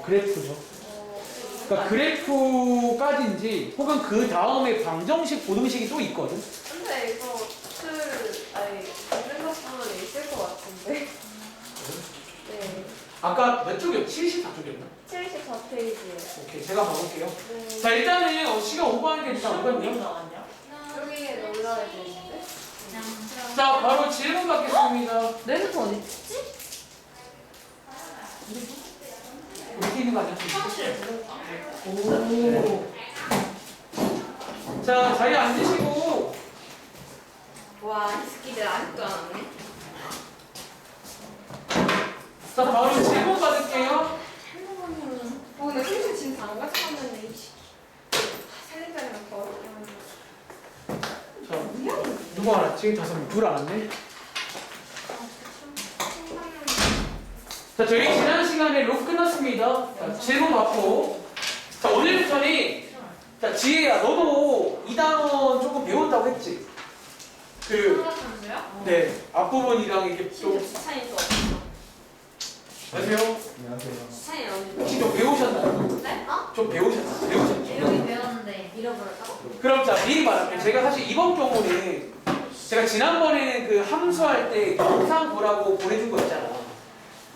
그래프죠. 그러니까 그래프까지인지 혹은 그 다음에 방정식, 고등식이 또 있거든. 근데 이거 있는 것보다는 있을 것 같은데. 네. 아까 몇 쪽이었나? 74쪽이었나? 74페이지에. 오케이, 제가 봐볼게요. 네. 자, 일단은 시간 오버하는 게 일단 없거든요. 여기에 넣어야 되는데. 자, 바로 질문 받겠습니다. 내부터 어디 있지? 밑에 있는 거 아니야? 사실 오. 자, 자리에 앉으시고. 와, 이 새끼들 아직도 안 왔네. 자, 바로 질문 받을게요. 근데 솔직히 지금 당장 하면은 이 새끼. 살림살이랑 더. 자, 누가 알았지? 둘 알았네. 자, 저희 지난 시간에 룩 끝났습니다. 자, 질문 받고. 자, 오늘부터는, 자, 지혜야, 너도 이 단원 조금 배웠다고 했지? 네, 앞부분이랑 이게 좀. 수찬이 또 없어. 안녕하세요. 수찬이 어디? 혹시 좀 배우셨나요? 네? 좀 배우셨죠? 이름이 배웠는데 잃어버렸다고? 그럼 자, 미리 말할게요. 제가 사실 이번 경우는 제가 지난번에는 그 함수할 때 영상 보라고 보내준 거 있잖아.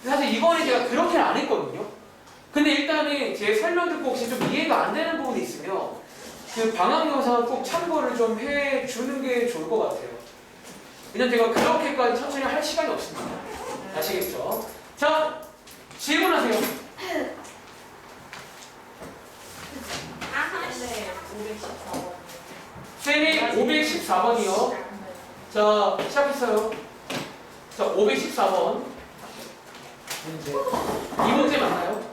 사실 이번에 제가 그렇게는 안 했거든요. 근데 일단은 제 설명 듣고 혹시 좀 이해가 안 되는 부분이 있으면 그 방학 영상을 꼭 참고를 좀 해주는 게 좋을 것 같아요. 왜냐면 제가 그렇게까지 천천히 할 시간이 없습니다. 아시겠죠? 자, 질문하세요. 네, 514번. 쌤이 514번이요. 자, 시작했어요. 자, 514번. 문제. 이 문제 맞나요?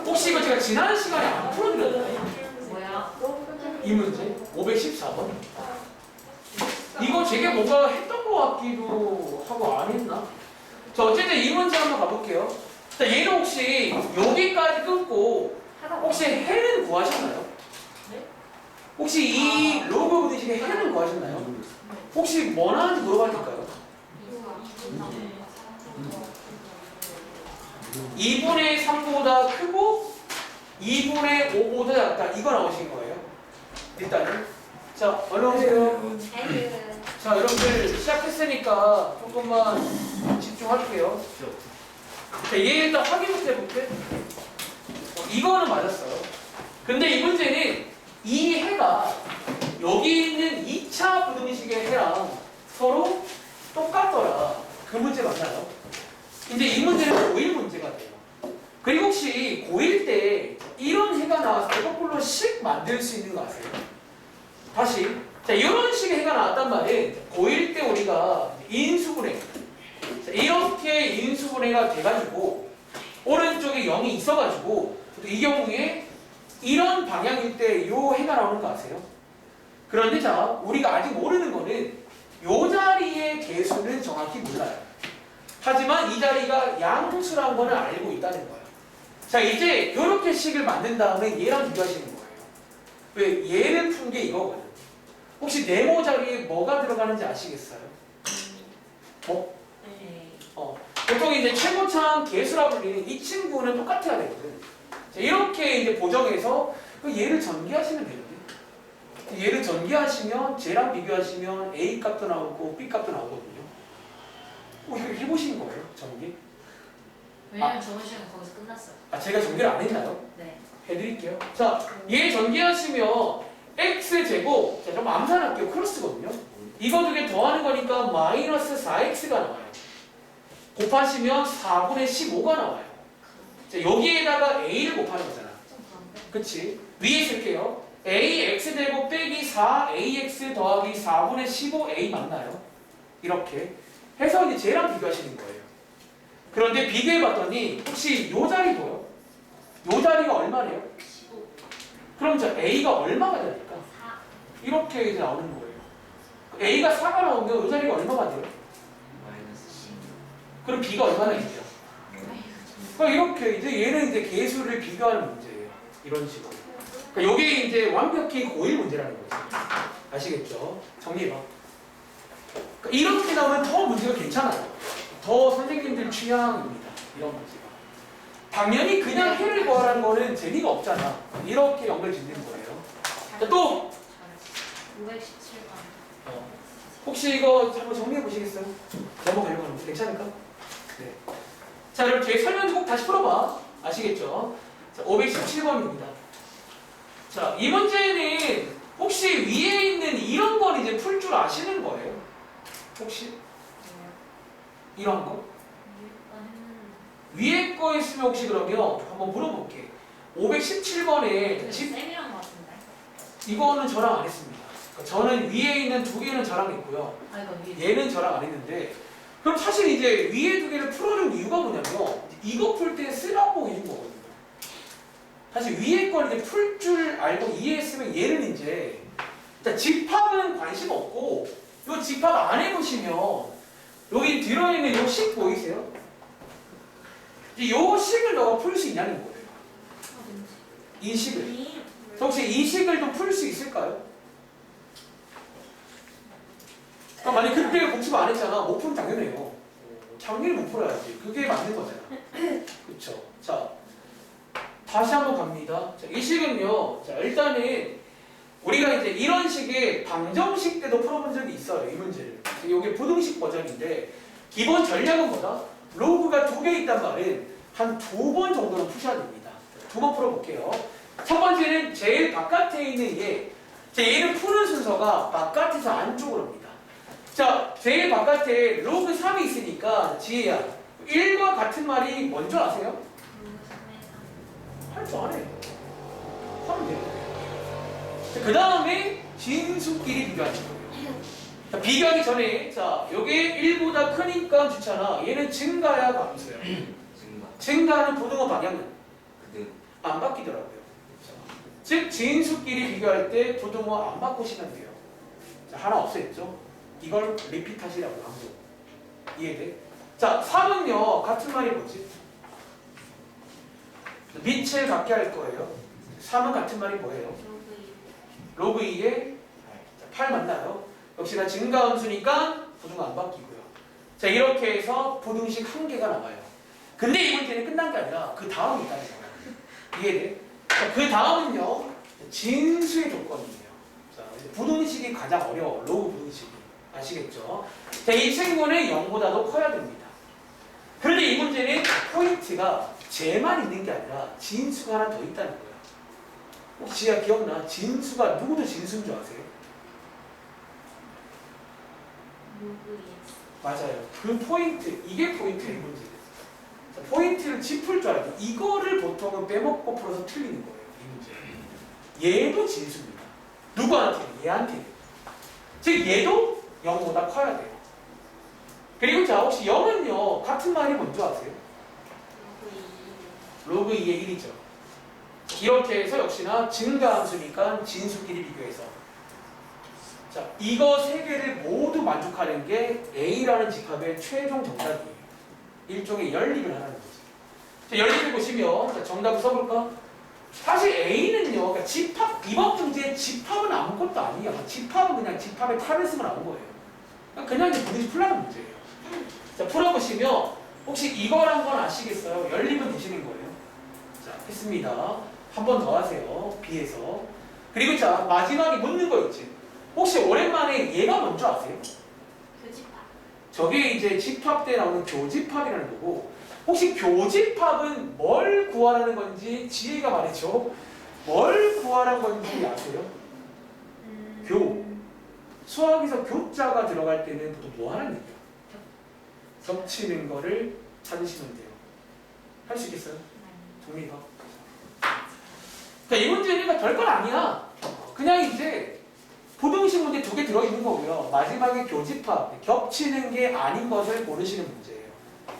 혹시 이거 제가 지난 시간에 안 풀어드렸나요? 뭐야? 이 문제. 514번. 이거 제게 뭔가 했던 것 같기도 하고 안 했나? 자, 어쨌든 이 문제 한번 가볼게요. 자, 얘는 혹시 여기까지 끊고 혹시 해는 구하셨나요? 혹시 이 로그 부분식의 해는 구하셨나요? 혹시 뭐 나왔는지 물어봐도 될까요? 2분의 3보다 크고 2분의 5보다 작다. 이거 나오신 거예요. 일단은. 자, 얼른 오세요. 자, 여러분들 시작했으니까 조금만 집중할게요. 자, 얘 일단 확인부터 해볼게. 이거는 맞았어요. 근데 이 문제는 이 해가 여기 있는 2차 부등식의 해랑 서로 똑같더라. 그 문제 맞나요? 이제 이 문제는 고1 문제가 돼요. 그리고 혹시 고1 때 이런 해가 나와서 거꾸로 식 만들 수 있는 거 아세요? 다시. 자, 이런 식의 해가 나왔단 말이에요. 고1 때 우리가 인수분해. 자, 이렇게 인수분해가 돼가지고 오른쪽에 0이 있어가지고 이 경우에 이런 방향일 때 요 해가 나오는 거 아세요? 그런데 자, 우리가 아직 모르는 거는 요 자리의 개수는 정확히 몰라요. 하지만 이 자리가 양수라는 거는 알고 있다는 거예요. 자, 이제 이렇게 식을 만든 다음에 얘랑 비교하시는 거예요. 왜? 얘를 푼 게 이거거든. 혹시 네모 자리에 뭐가 들어가는지 아시겠어요? 뭐? 보통 이제 최고참 개수라고 불리는 이 친구는 똑같아야 되거든. 자, 이렇게 이제 보정해서 얘를 전개하시면 되거든. 얘를 전개하시면 쟤랑 비교하시면 A 값도 나오고 B 값도 나오거든요. 이거 해보신 거예요, 전개? 왜냐면 저번 시간에 거기서 끝났어요. 아, 제가 전개를 안 했나요? 네. 해드릴게요. 자, 얘 전개하시면 x제곱, 자, 좀 암산할게요. 크로스거든요. 이거 두 개 더하는 거니까 마이너스 4x가 나와요. 곱하시면 4분의 15가 나와요. 자, 여기에다가 a를 곱하는 거잖아. 그치? 위에 쓸게요. ax제곱 빼기 4ax 더하기 4분의 15a 맞나요? 이렇게 해서 이제 쟤랑 비교하시는 거예요. 그런데 비교해봤더니 혹시 요 자리 보여? 요 자리가 얼마래요? 15. 그럼 저 a가 얼마가 됩니까? 4. 이렇게 이제 나오는 거예요. a가 4가 나오면 요 자리가 얼마가 돼요? 마이너스 15. 그럼 b가 얼마나 있죠? 그러니까 이렇게 이제 얘는 이제 개수를 비교하는 문제예요. 이런 식으로. 그러니까 이게 이제 완벽히 고1 문제라는 거죠. 아시겠죠? 정리해봐. 그러니까 이렇게 나오면 더 문제가 괜찮아요. 더 선생님들 취향입니다. 이런 문제가. 당연히 그냥 해를 구하라는 거는 재미가 없잖아. 이렇게 연결 짓는 거예요. 자, 또 517번. 혹시 이거 한번 정리해 보시겠어요? 넘어가려고 하는데 괜찮을까? 네. 자, 그럼 뒤에 설명 꼭 다시 풀어봐. 아시겠죠? 자, 517번입니다. 자, 이 문제는 혹시 위에 있는 이런 건 이제 풀 줄 아시는 거예요? 혹시 이런 거? 위에 거 있으면 혹시 그러면 한번 물어볼게. 517번에 쌤이란 거 같은데. 이거는 저랑 안 했습니다. 그러니까 저는 위에 있는 두 개는 저랑 했고요. 아 이거 위에. 얘는 저랑 안 했는데, 그럼 사실 이제 위에 두 개를 풀어준 이유가 뭐냐면 이거 풀 때 쓰라고 해준 거거든요. 사실 위에 걸 이제 풀 줄 알고 이해했으면 얘는 이제 일단 집합은 관심 없고, 이 집합 안 해보시면 여기 들어있는 요 식 보이세요? 이제 요 식을 너가 풀 수 있냐는 거예요. 이 식을. 혹시 이 식을 좀 풀 수 있을까요? 그럼 만약 그때 복습 안 했잖아. 못 풀면 당연해요. 당연히 못 풀어야지. 그게 맞는 거잖아. 그쵸? 자, 다시 한번 갑니다. 자, 이 식은요. 자, 일단은 우리가 이제 이런 식의 방정식 때도 풀어본 적이 있어요. 이 문제를. 이게 부등식 버전인데 기본 전략은 뭐다? 로그가 두 개 있단 말은 한 2번 정도는 푸셔야 됩니다. 2번 풀어볼게요. 첫 번째는 제일 바깥에 있는 얘. 자, 얘를 푸는 순서가 바깥에서 안쪽으로입니다. 자, 제일 바깥에 로그 3이 있으니까 지혜야, 1과 같은 말이 뭔지 아세요? 할 줄 아네. 하면 돼요. 그 다음에 진수끼리 비교하는 거예요. 자, 비교하기 전에, 자, 요게 1보다 크니까 좋잖아. 얘는 증가야, 감소야. 증가하는 부등호 방향은 안 바뀌더라고요. 즉, 진수끼리 비교할 때 부등호 안 바꾸시면 돼요. 자, 하나 없앴죠? 이걸 리핏 하시라고 방금. 이해돼? 자, 3은요, 같은 말이 뭐지? 밑을 갖게 할 거예요. 3은 같은 말이 뭐예요? 로그 2에 8 맞나요? 역시나 증가함수니까 부등호 안 바뀌고요. 자, 이렇게 해서 부등식 한 개가 나와요. 근데 이 문제는 끝난 게 아니라 그 다음이 있다는 거예요. 이해돼? 자, 그 다음은요, 진수의 조건이에요. 자, 이제 부등식이 가장 어려워. 로그 부등식이. 아시겠죠? 자, 이 친구는 0보다도 커야 됩니다. 그런데 이 문제는 포인트가 쟤만 있는 게 아니라 진수가 하나 더 있다는 거예요. 혹시 기억나? 진수가 누구도 진수인 줄 아세요? 맞아요. 그 포인트, 이게 포인트의 문제예요. 자, 포인트를 짚을 줄 알고 이거를 보통은 빼먹고 풀어서 틀리는 거예요. 이 문제. 얘도 진수입니다. 누구한테? 얘한테. 즉 얘도 0보다 커야 돼요. 그리고 자, 혹시 0은요 같은 말이 뭔지 아세요? 로그 2의 1이죠. 이렇게 해서 역시나 증가함수니까 진수끼리 비교해서, 자, 이거 세 개를 모두 만족하는 게 A라는 집합의 최종 정답이에요. 일종의 연립을 하라는 거죠. 자, 연립을 보시면, 자, 정답을 써볼까? 사실 A는요, 그러니까 집합, 이번 문제의 집합은 아무것도 아니에요. 집합은 그냥 집합의 탈을 쓰면 나온 거예요. 그냥 이제 부등식 풀라는 문제예요. 자, 풀어보시면 혹시 이거란 건 아시겠어요? 연립은 되시는 거예요. 자, 했습니다. 한 번 더 하세요. B에서. 그리고 자, 마지막에 묻는 거 있지. 혹시 오랜만에 얘가 뭔지 아세요? 교집합. 저게 이제 집합 때 나오는 교집합이라는 거고, 혹시 교집합은 뭘 구하라는 건지 지혜가 말했죠? 뭘 구하라는 건지 아세요? 교. 수학에서 교자가 들어갈 때는 보통 뭐 하는 얘기예요? 겹치는 거를 찾으시면 돼요. 할 수 있겠어요? 정리가. 그러니까 이 문제는 별건 아니야. 그냥 이제 부등식 문제 2개 들어있는 거고요. 마지막에 교집합, 겹치는 게 아닌 것을 고르시는 문제예요.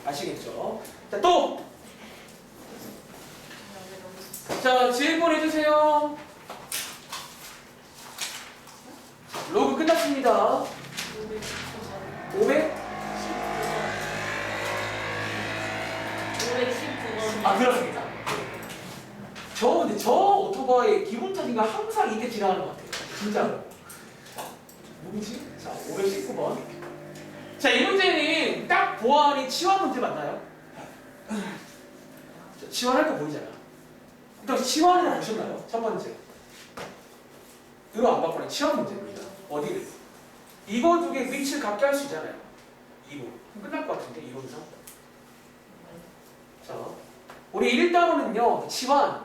아시겠죠? 자, 또! 자, 질문 해주세요. 로그 끝났습니다. 500? 519번. 아, 그렇습니다. 근데 저 오토바이 기분 탓인가 항상 이게 지나가는 것 같아요. 진짜로. 누구지? 자, 519번. 자, 이 문제는 딱 보아하니 치환 문제 맞나요? 자, 치환할 거 보이잖아. 일단 치환을 보셨나요? 첫 번째. 이거 안 바꾸는 치환 문제입니다. 어디를? 이거 두 개 위치를 갖게 할 수 있잖아요. 2분. 끝날 것 같은데, 2분상. 자, 우리 1단원은요, 치환.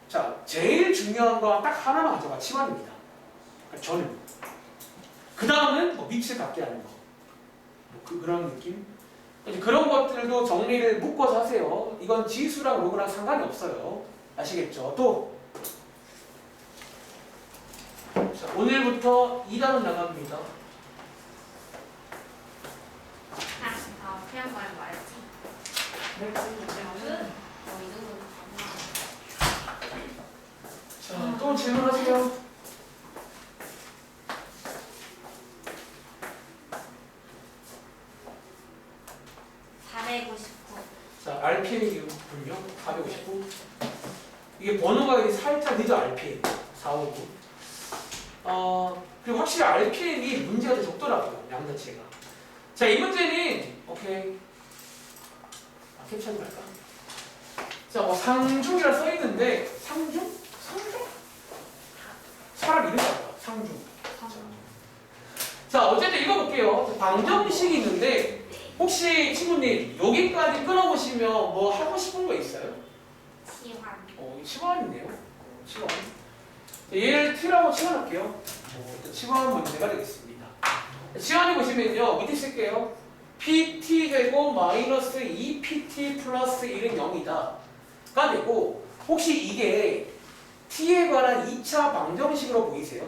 자, 제일 중요한 거 딱 하나만 가져가. 치환입니다. 그러니까 저는. 그 다음은 뭐 위치를 갖게 하는 거. 뭐 그런 느낌? 그런 것들도 정리를 묶어서 하세요. 이건 지수랑 로그랑 상관이 없어요. 아시겠죠? 또. 자, 오늘부터 2단원 나갑니다. 그냥 말했지. 자, 또 질문하세요. 자, RPM이군요. 459. 이게 번호가 이제 살짝 늦어, RPM. 459. 그리고 확실히 RPM이 문제가 더 적더라고요. 양자체가. 자, 이 문제는, 오케이. 캡처하지 말까? 자, 뭐 상중이라 써있는데, 상중? 상중? 사람 이름이 아니야. 상중. 자, 어쨌든 읽어볼게요. 방정식이 있는데, 혹시 친구님, 여기까지 끊어보시면 뭐 하고 싶은 거 있어요? 치환이네요. 치환. 얘를 t라고 치환할게요. 치환 문제가 되겠습니다. 치환이 보시면요, 밑에 쓸게요. pt 제곱 마이너스 2pt 플러스 1은 0이다. 가 되고, 혹시 이게 t에 관한 2차 방정식으로 보이세요?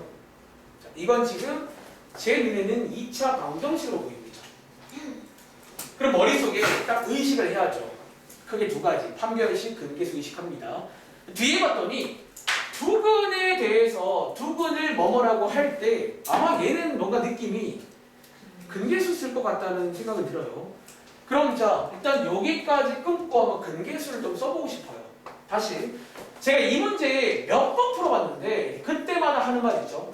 자, 이건 지금 제 눈에는 2차 방정식으로 보입니다. 그럼 머릿속에 딱 의식을 해야죠. 크게 두 가지. 판별의식, 근계수 의식합니다. 뒤에 봤더니 두근에 대해서 두근을 뭐뭐라고 할 때 아마 얘는 뭔가 느낌이 근계수 쓸 것 같다는 생각이 들어요. 그럼 자, 일단 여기까지 끊고 한번 근계수를 좀 써보고 싶어요. 다시. 제가 이 문제 몇 번 풀어봤는데 그때마다 하는 말 있죠.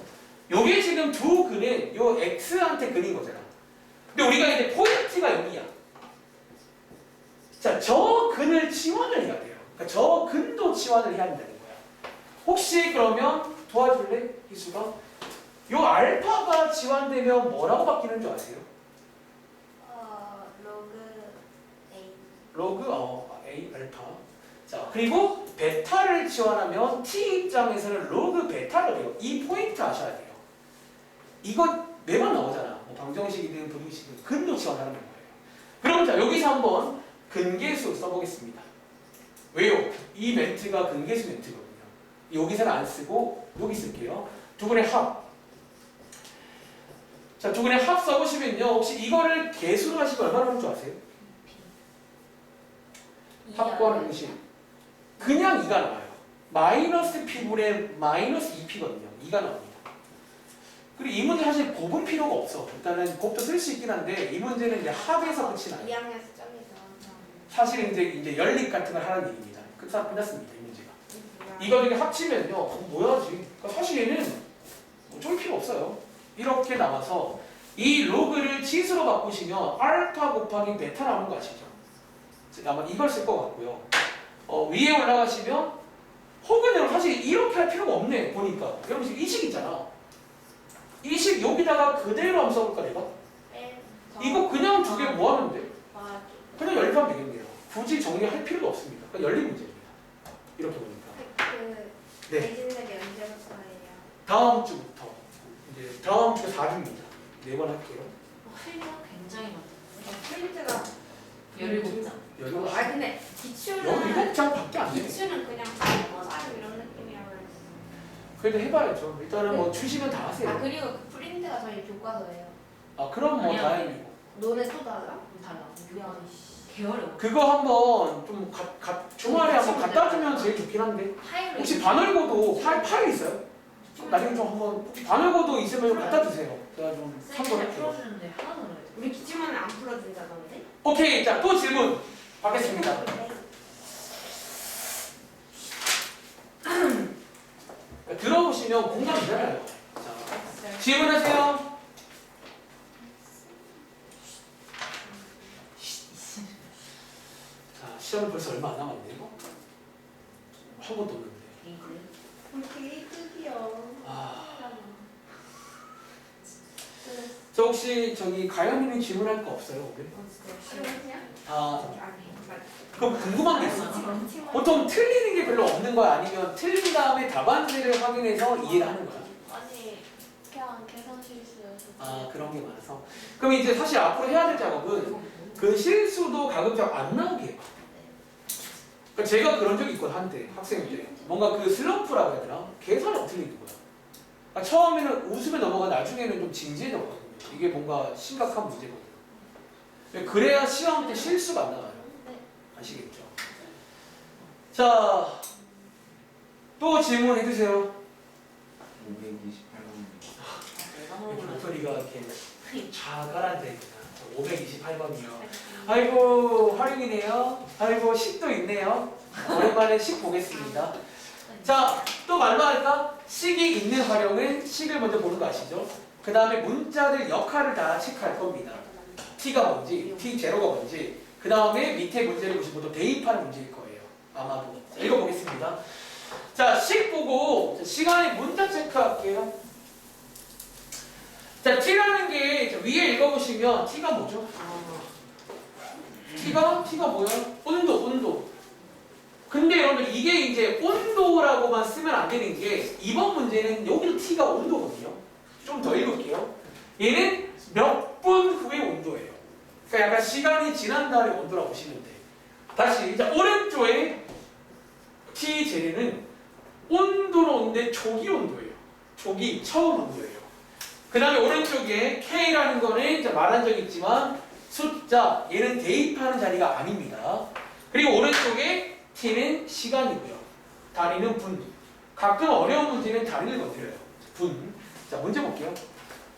요게 지금 두 근은 요 x한테 근인 거잖아. 근데 우리가 이제 포인트가 여기야. 자, 저 근을 치환을 해야 돼요. 그러니까 저 근도 치환을 해야 한다는 거야. 혹시 그러면 도와줄래? 희수가? 요 알파가 치환되면 뭐라고 바뀌는 줄 아세요? 로그 A 알파. 자, 그리고 베타를 치환하면 t 입장에서는 로그 베타가 돼요. 이 포인트 아셔야 돼요. 이거 매번 나오잖아. 뭐 방정식이든 부등식이든 근도 치환하는 거예요. 그럼 자, 여기서 한번 근계수 써보겠습니다. 왜요? 이 멘트가 근계수 멘트거든요. 여기서는 안 쓰고 여기 쓸게요. 두근의 합. 자, 두근의 합 써보시면요. 혹시 이거를 계수로 하시고 얼마나 하는 줄 아세요? 합과 응식. 그냥 2가 나와요. 마이너스 P분의 마이너스 2P거든요. 2가 나옵니다. 그리고 이 문제 사실 곱은 필요가 없어. 일단은 곱도 쓸 수 있긴 한데 이 문제는 이제 합에서 끝이 나요. 2학년 수점이죠. 사실 이제 연립 같은 걸 하는 얘기입니다. 끝났습니다. 이 문제가. 이거 되게 합치면요. 뭐야지? 그러니까 사실 얘는 좀 필요 없어요. 이렇게 나와서 이 로그를 치수로 바꾸시면 알파 곱하기 베타 나오는 거 아시죠? 아마 이걸 쓸 것 같고요. 위에 올라가시면 혹은 사실 이렇게 할 필요가 없네. 보니까 여러분 지금 이식 있잖아. 이식 여기다가 그대로 한번 써볼까 내가? 이거 그냥 두 개 뭐 하면 돼? 그냥 연립하면 되겠네요. 굳이 정리할 필요가 없습니다. 그러니까 연립 문제입니다. 이렇게 보니까. 네. 내신들이 언제부터예요? 다음 주부터. 이제 다음 주가 4주입니다. 4번 할게요. 풀리가 굉장히 많아요. 프린트가 17장. 여러분, 근데 기출은 17장밖에 안 돼. 기출은 그냥 사람 이런 느낌이라고 그랬어. 그래도 해봐야죠. 일단은 뭐 주시면 다 하세요. 그리고 그 프린트가 저희 교과서예요. 그럼 뭐 아니야. 다행이고. 너네 또 달라? 달라. 개월에 그거 한번 좀 주말에 한번 갖다 주면 제일 좋긴 한데. 파일로 혹시 반월고도 파일 있어요? 나중에 좀 한번 혹시 반월고도 있으면 좀 갖다 주세요. 제가 좀 참고를 쌤이 할게요. 풀어주는데 하나도 안 해요. 우리 기출만은 안 풀어준다던데? 오케이, 자 또 질문 받겠습니다. 들어보시면 공감이 되나요? 자, 질문하세요. 자, 시험 벌써 얼마 안 남았네 이거? 한 번도 없는데. 되게 끄기요. 저 혹시 저기 가연이는 질문할 거 없어요 오늘? 그럼 궁금한 게 있어. 보통 틀리는 게 별로 없는 거야? 아니면 틀린 다음에 답안지를 확인해서 이해를 하는 거야? 아니 그냥 계산 실수여서. 그런 게 많아서. 그럼 이제 사실 앞으로 해야 될 작업은 그 실수도 가급적 안 나오게 해봐. 그러니까 제가 그런 적이 있거든 한때 학생 때. 뭔가 그 슬럼프라고 해야 되나? 계산이 어떻게 있는 거야. 그러니까 처음에는 웃으며 넘어가 나중에는 좀 진지해졌거든요. 이게 뭔가 심각한 문제거든요. 그래야 시험 때 실수가 안 나와요. 아시겠죠? 자, 또 질문해 주세요. 528번. 목소리가 이렇게 쫙 가라앉아있구나. 528번이요. 아이고 활용이네요. 아이고 식도 있네요. 오랜만에 식 보겠습니다. 자, 또 말로 할까? 식이 있는 활용은 식을 먼저 보는 거 아시죠? 그 다음에 문자들 역할을 다 체크할 겁니다. T가 뭔지, T0가 뭔지, 그 다음에 밑에 문제를 보시면 보통 대입하는 문제일 거예요. 아마도. 자, 읽어보겠습니다. 자, 식 보고 시간에 문자 체크할게요. 자, T라는 게 위에 읽어보시면 T가 뭐죠? T가 뭐야? 온도. 근데 여러분들 이게 이제 온도라고만 쓰면 안 되는 게 이번 문제는 여기도 T가 온도거든요. 좀 더 읽을게요. 얘는 몇 분 후의 온도예요. 그러니까 약간 시간이 지난 다음에 온도라고 보시면 돼. 다시 이제 오른쪽에 T 제는 온도는 온데 초기 온도예요. 초기 처음 온도예요. 그 다음에 오른쪽에 K라는 거는 이제 말한 적 있지만 숫자 얘는 대입하는 자리가 아닙니다. 그리고 오른쪽에 T는 시간이고요. 단위는 분. 가끔 어려운 문제는 단위를 건드려요. 분. 자, 문제 볼게요.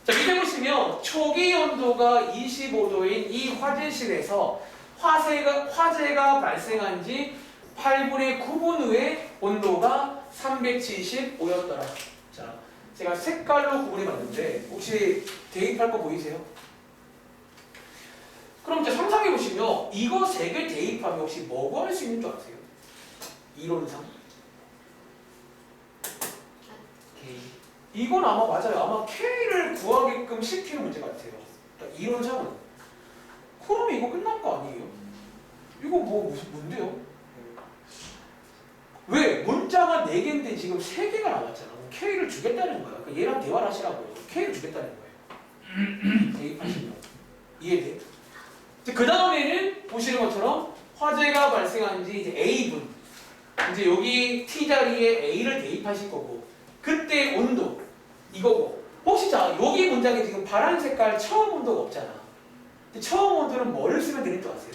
자, 밑에 보시면 초기 온도가 25도인 이 화재실에서 화재가 발생한 지 8분의 9분 후에 온도가 375였더라. 자, 제가 색깔로 구분해 봤는데 혹시 대입할 거 보이세요? 그럼 이제 상상해 보시면 이거 세 개 대입하면 혹시 뭐 구할 수 있는 줄 아세요? 이론상? 이건 아마 맞아요. 아마 K를 구하게끔 시키는 문제 같아요. 그러니까 이론상은. 그러면 이거 끝난 거 아니에요? 이거 뭔데요? 왜? 문자가 4개인데 지금 3개가 남았잖아. K를 주겠다는 거야. 그러니까 얘랑 대화를 하시라고요. K를 주겠다는 거예요. 대입하시면. 이해돼? 그 다음에는 보시는 것처럼 화재가 발생한 지 이제 A분. 이제 여기 T 자리에 A를 대입하실 거고, 그때 온도 이거고. 혹시 자 여기 문장에 지금 파란 색깔 처음 온도가 없잖아. 근데 처음 온도는 뭐를 쓰면 되는 줄 아세요?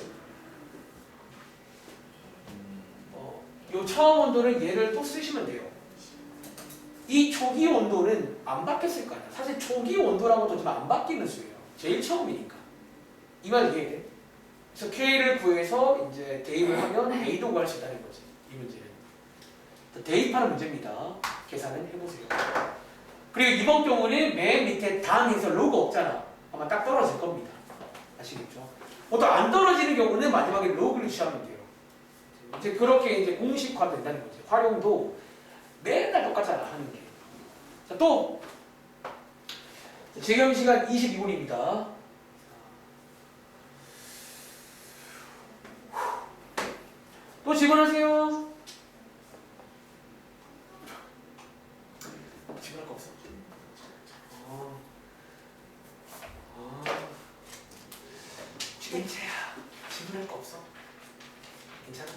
요 처음 온도는 얘를 또 쓰시면 돼요. 이 초기 온도는 안 바뀌었을 거 아니야. 사실 초기 온도라고 도 좀 안 바뀌는 수예요. 제일 처음이니까. 이 말 이해돼? 그래서 K를 구해서 이제 대입을 하면 A도 구할 수 있다는 거지. 이 문제는. 대입하는 문제입니다. 계산을 해보세요. 그리고 이번 경우는 맨 밑에 단에서 로그 없잖아. 아마 딱 떨어질 겁니다. 아시겠죠? 보통 안 떨어지는 경우는 마지막에 로그를 취하면 돼요. 이제 그렇게 이제 공식화 된다는 거지. 활용도 맨날 똑같잖아 하는 게. 자, 또 지금 시간 22분입니다. 또 질문하세요. 질문할 거 없어? 진짜야. 질문할 거 없어? 괜찮아?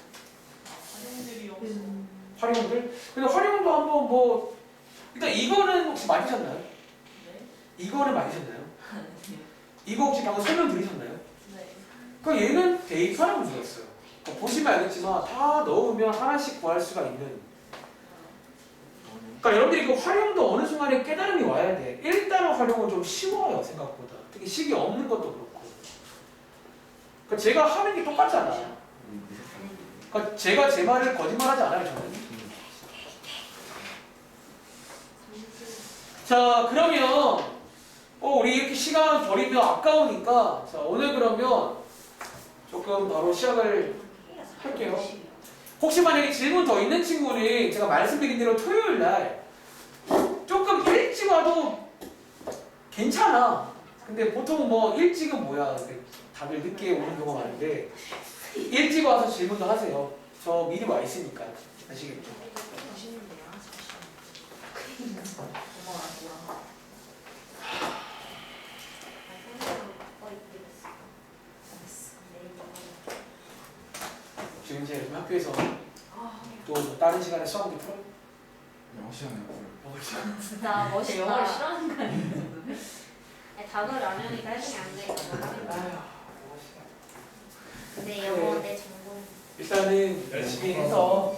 학생들이 없어. 활용들? 근데 활용도 한번 뭐 일단 이거는 혹시 맞으셨나요? 네? 이거는 맞으셨나요? 이거 혹시 방금 설명 들으셨나요? 네. 그러니까 얘는 대입하는 문제였어요. 그러니까 보시면 알겠지만 다 넣으면 하나씩 구할 수가 있는. 그러니까 여러분들이 그 활용도 어느 순간에 깨달음이 와야 돼. 일단은 활용은 좀 쉬워요 생각보다. 특히 식이 없는 것도 그렇고. 그러니까 제가 하는 게 똑같잖아. 그러니까 제가 제 말을 거짓말하지 않아요 저는. 자 그러면 우리 이렇게 시간 버리면 아까우니까 자 오늘 그러면 조금 바로 시작을 할게요. 혹시 만약에 질문 더 있는 친구는 제가 말씀드린 대로 토요일 날 조금 일찍 와도 괜찮아. 근데 보통 뭐 일찍은 뭐야? 다들 늦게 오는 경우가 많은데 일찍 와서 질문도 하세요. 저 미리 와 있으니까. 아시겠죠? 멋있는데요. 잠시만요. 고마워. 지금 이제 요즘 학교에서 또 다른 시간에 수학도 풀어요? 영어 시간에 진짜 멋있다. 영어를 싫어하는 거 아니에요? 단어를 안 하니까 해석이 안 되니까. 근데 영어 내 전공. 일단은 열심히 해서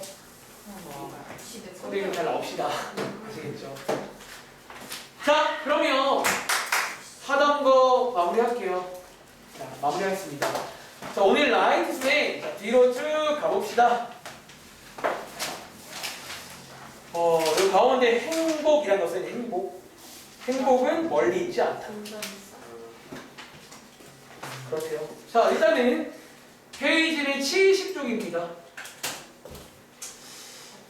집에 선생님 잘 나옵시다. 아시겠죠? 자, 그러면 하던 거 마무리할게요. 자, 마무리하겠습니다. 자, 오늘 라이트 쌤 뒤로 쭉 가봅시다. 여기 가운데 행복이라는 것은 행복. 행복은 멀리 있지 않다. 그렇대요. 자, 일단은 페이지는 70쪽입니다.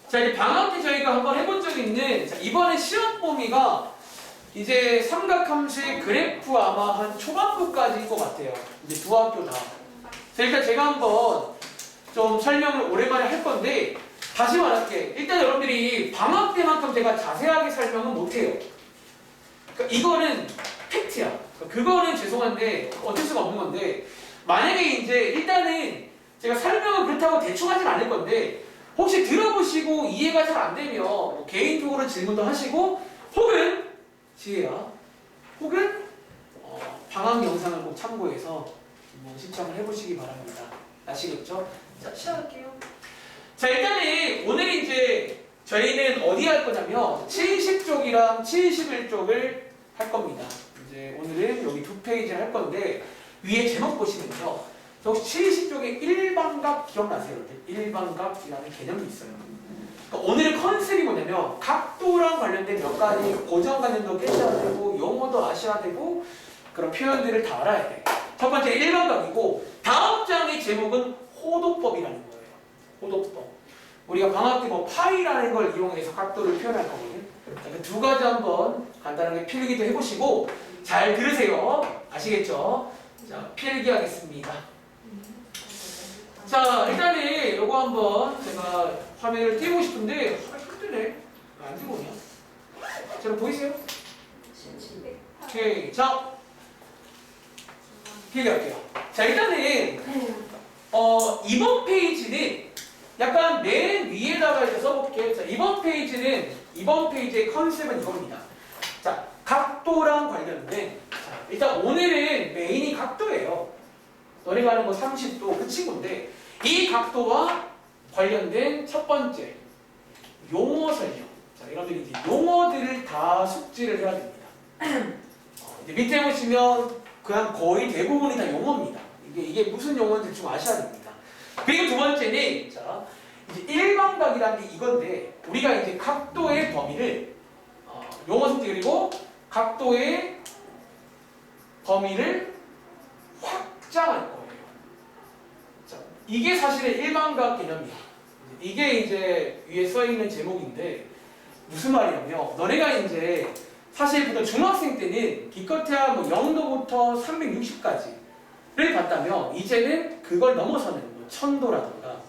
자, 이제 방학 때 저희가 한번 해본 적이 있는, 자, 이번에 시험 범위가 이제 삼각함수의 그래프 아마 한 초반부까지일 것 같아요. 이제 두 학교 다. 자, 일단 제가 한번 좀 설명을 오랜만에 할 건데, 다시 말할게. 일단 여러분들이 방학 때만큼 제가 자세하게 설명은 못해요. 그러니까 이거는 팩트야. 그거는 죄송한데 어쩔 수가 없는 건데, 만약에 이제 일단은 제가 설명을 그렇다고 대충 하진 않을 건데, 혹시 들어보시고 이해가 잘 안 되면 뭐 개인적으로 질문도 하시고, 혹은 지혜야, 혹은 방학 영상을 꼭 참고해서 뭐 신청을 해보시기 바랍니다. 아시겠죠? 자, 시작할게요. 자, 일단은 오늘 이제 저희는 어디 할 거냐면 70쪽이랑 71쪽을 할 겁니다. 이제 오늘은 여기 두 페이지를 할 건데, 위에 제목 보시면요, 혹시 70쪽에 일반각 기억나세요? 일반각이라는 개념이 있어요. 그러니까 오늘의 컨셉이 뭐냐면 각도랑 관련된 몇 가지 고정관념도 깨셔야 되고 용어도 아셔야 되고 그런 표현들을 다 알아야 돼. 첫 번째 일반각이고, 다음 장의 제목은 호도법이라는 거예요. 호도법. 우리가 방학 때 뭐 파이라는 걸 이용해서 각도를 표현할 거거든요. 그 두 가지 한번 간단하게 필기도 해보시고 잘 들으세요. 아시겠죠? 자, 필기하겠습니다. 자, 일단은 요거 한번 제가 화면을 띄우고 싶은데 힘드네. 안 띄우냐? 자, 보이세요? 오케이. 자, 필기할게요. 자, 일단은 이번 페이지는 약간 맨 위에다가 이제 써볼게요. 자, 이번 페이지의 컨셉은 이겁니다. 자, 각도랑 관련된, 자, 일단 오늘은 메인이 각도예요. 너네가 하는 거 30도 그 친구인데, 이 각도와 관련된 첫 번째 용어 설명. 자, 여러분들이 이제 용어들을 다 숙지를 해야 됩니다. 이제 밑에 보시면 그냥 거의 대부분이 다 용어입니다. 이게 무슨 용어인지 좀 아셔야 됩니다. 그리고 두 번째는, 자, 이제 일반각이라는 게 이건데, 우리가 이제 각도의 범위를 용어 숙지, 그리고 각도의 범위를 확장할 거예요. 자, 이게 사실은 일반각 개념이야. 이게 이제 위에 써 있는 제목인데, 무슨 말이냐면, 너네가 이제 사실 보통 중학생 때는 기껏해야 뭐 0도부터 360까지를 봤다면, 이제는 그걸 넘어서는 뭐 1000도라든가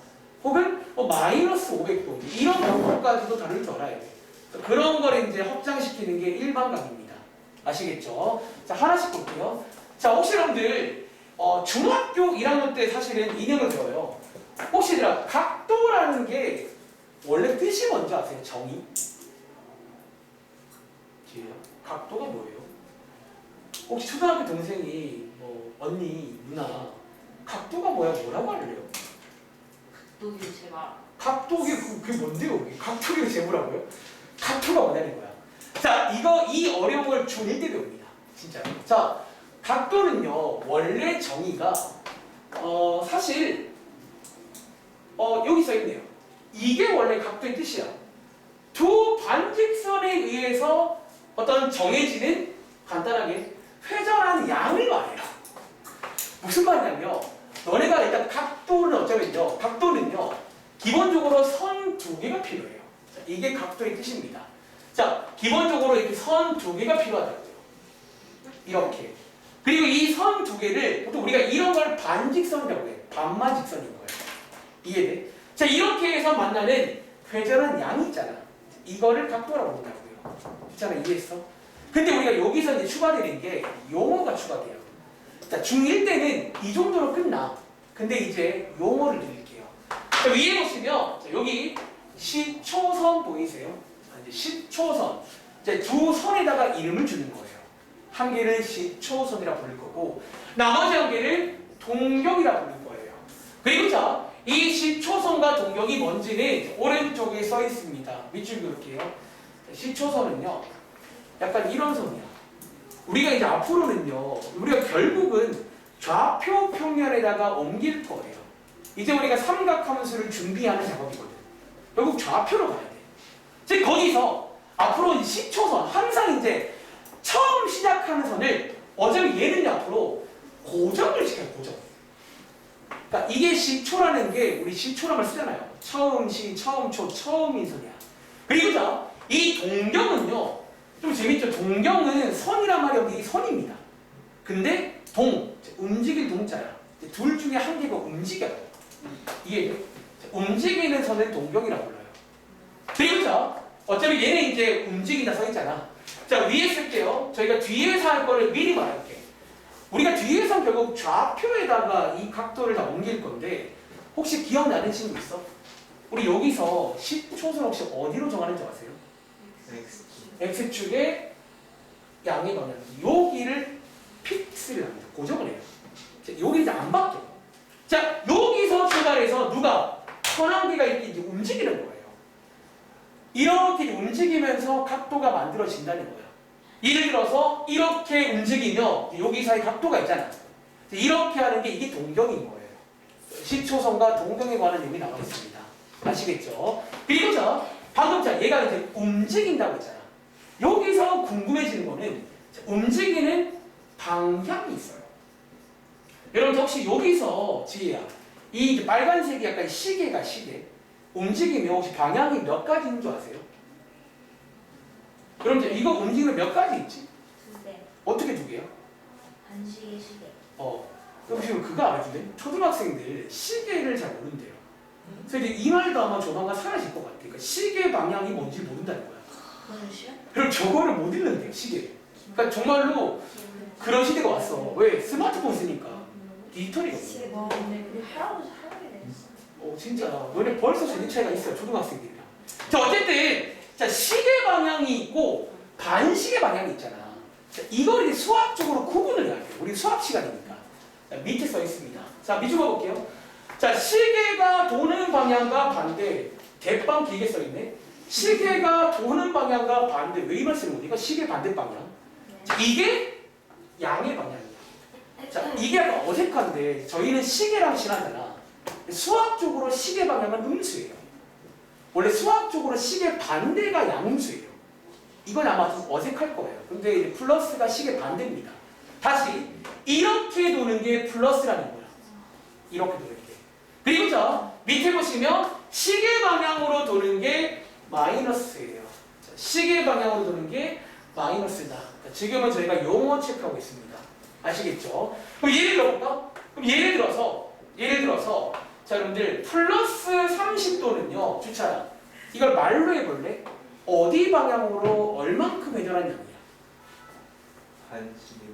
혹은 뭐 마이너스 500도 이런 경우까지도 다룰 줄 알아야 돼. 그런 걸 이제 확장시키는 게 일반각입니다. 아시겠죠? 자, 하나씩 볼게요. 자, 혹시 여러분들 중학교 1학년 때 사실은 인형을 배워요. 혹시 얘들아, 각도라는 게 원래 뜻이 뭔지 아세요? 정의? 각도가 뭐예요? 혹시 초등학교 동생이 뭐 언니, 누나 각도가 뭐라고 할래요? 각도기 제발. 각도기 그게 뭔데요? 각도기가 제보라고요? 각도가 뭐냐는 거야. 자, 이 어려운 걸 중1 때 배웁니다. 진짜로. 자, 각도는요, 원래 정의가 사실 여기 써 있네요. 이게 원래 각도의 뜻이야. 두 반직선에 의해서 어떤 정해지는, 간단하게 회전하는 양을 말해요. 무슨 말이냐면, 너네가 일단 각도는 어쩌면요, 각도는 기본적으로 선 두 개가 필요해요. 자, 이게 각도의 뜻입니다. 자, 기본적으로 이렇게 선 두 개가 필요하다고요. 이렇게. 그리고 이 선 두 개를 보통 우리가 이런 걸 반직선이라고 해요. 반만 직선인 거예요. 이해돼? 자, 이렇게 해서 만나는 회전한 양이 있잖아. 이거를 각도라고 부른다고요. 있잖아, 이해했어? 근데 우리가 여기서 이제 추가되는 게 용어가 추가돼요. 자, 중1 때는 이 정도로 끝나. 근데 이제 용어를 드릴게요. 자, 위에 보시면 자, 여기 시초선 보이세요? 이제 시초선. 이제 두 선에다가 이름을 주는 거예요. 한 개를 시초선이라 부를 거고 나머지 한 개를 동경이라 부를 거예요. 그리고 자, 이 시초선과 동경이 뭔지는 오른쪽에 써 있습니다. 밑줄 그을게요. 시초선은요, 약간 이런 선이야. 우리가 이제 앞으로는요, 우리가 결국은 좌표 평면에다가 옮길 거예요. 이제 우리가 삼각함수를 준비하는 작업이거든. 결국 좌표로 가야 돼. 즉 거기서 앞으로 시초선, 항상 이제 처음 시작하는 선을 어차피 얘는 앞으로 고정을 시켜요. 고정. 그러니까 이게 시초라는 게 우리 시초란 말 쓰잖아요. 처음 시, 처음 초, 처음인 선이야. 그리고 자, 이 동경은요, 좀 재밌죠? 동경은 선이란 말이 없는 이 선입니다. 근데 움직일 동자야. 둘 중에 한 개가 움직여요. 이게 움직이는 선을 동경이라고 불러요. 그리고 자, 어차피 얘는 이제 움직인다 서 있잖아. 자, 위에 쓸게요. 저희가 뒤에서 할 거를 미리 말할게. 우리가 뒤에서 결국 좌표에다가 이 각도를 다 옮길 건데 혹시 기억나는 친구 있어? 우리 여기서 시초선 혹시 어디로 정하는지 아세요? X축의 양의 방향. 여기를 픽스를 합니다. 고정을 해요. 자, 여기 이제 안 바뀌어. 자, 여기서 출발해서 누가 선한계가 이렇게 이제 움직이는 거예요. 이렇게 움직이면서 각도가 만들어진다는 거예요. 예를 들어서 이렇게 움직이며 여기 사이 각도가 있잖아. 이렇게 하는 게 이게 동경인 거예요. 시초선과 동경에 관한 의미 나와 있습니다. 아시겠죠? 그리고 자, 방금 자, 얘가 이제 움직인다고 했잖아. 여기서 궁금해지는 거는 움직이는 방향이 있어요. 여러분 혹시 여기서 지혜야, 이 이제 빨간색이 약간 시계가 시계. 움직이면 혹시 방향이 몇 가지인 줄 아세요? 그럼 이제 이거 움직이면 몇 가지 있지? 두 개. 어떻게 두 개요? 반시계 시계. 그럼 지금 그거 알아주네? 초등학생들 시계를 잘 모른대요. 그래서 이제 이 말도 아마 조만간 사라질 것 같아. 그러니까 시계 방향이 뭔지 모른다는 거야. 그건 쉬워? 그럼 저거를 못 읽는데요, 시계. 그러니까 정말로 그런 시대가 왔어. 왜? 스마트폰 쓰니까. 디지털이거든. 와, 근데 우리 할아버지 할아버지 됐어. 진짜. 너네 벌써 세대 차이가 있어요, 초등학생들이랑. 자, 어쨌든 자, 시계 방향이 있고 반시계 방향이 있잖아. 자, 이걸 이제 수학적으로 구분을 해야 돼요. 우리 수학 시간이니까. 자, 밑에 써 있습니다. 자, 밑줄 볼게요. 자, 시계가 도는 방향과 반대. 대빵 길게 써 있네. 시계가 도는 방향과 반대. 왜 이 말 쓰는 거지? 이거 시계 반대 방향. 자, 이게 양의 방향이야. 자, 이게 약간 어색한데 저희는 시계랑 친하잖아. 수학적으로 시계 방향은 음수예요. 원래 수학적으로 시계 반대가 양음수예요. 이건 아마 좀 어색할 거예요. 근데 이제 플러스가 시계 반대입니다. 다시 이렇게 도는 게 플러스라는 거야. 이렇게 도는 게. 그리고 자, 밑에 보시면 시계 방향으로 도는 게 마이너스예요. 자, 시계 방향으로 도는 게 마이너스다. 자, 지금은 저희가 용어 체크하고 있습니다. 아시겠죠? 그럼 예를 들어볼까? 그럼 예를 들어서 자, 여러분들 플러스 30도는요, 주차야. 이걸 말로 해볼래? 어디 방향으로 얼만큼 회전한 양이야? 반시계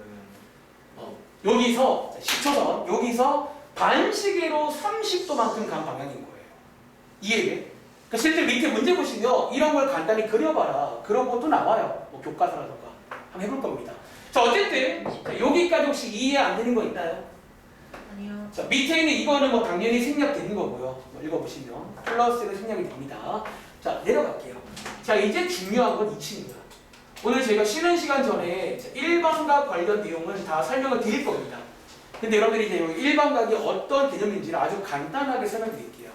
방향. 여기서 자, 10초선 여기서 반시계로 30도만큼 간 방향인 거예요. 이해돼? 그러니까 실제 밑에 문제 보시면 이런 걸 간단히 그려봐라. 그런 것도 나와요. 뭐 교과서라던가 한번 해볼 겁니다. 자, 어쨌든 자, 여기까지 혹시 이해 안 되는 거 있나요? 아니요. 자, 밑에 있는 이거는 뭐 당연히 생략되는 거고요. 뭐 읽어보시면 플러스는 생략이 됩니다. 자, 내려갈게요. 자, 이제 중요한 건 이 친구야. 오늘 제가 쉬는 시간 전에 일반각 관련 내용을 다 설명을 드릴 겁니다. 근데 여러분들이 이제 일반각이 어떤 개념인지를 아주 간단하게 설명드릴게요.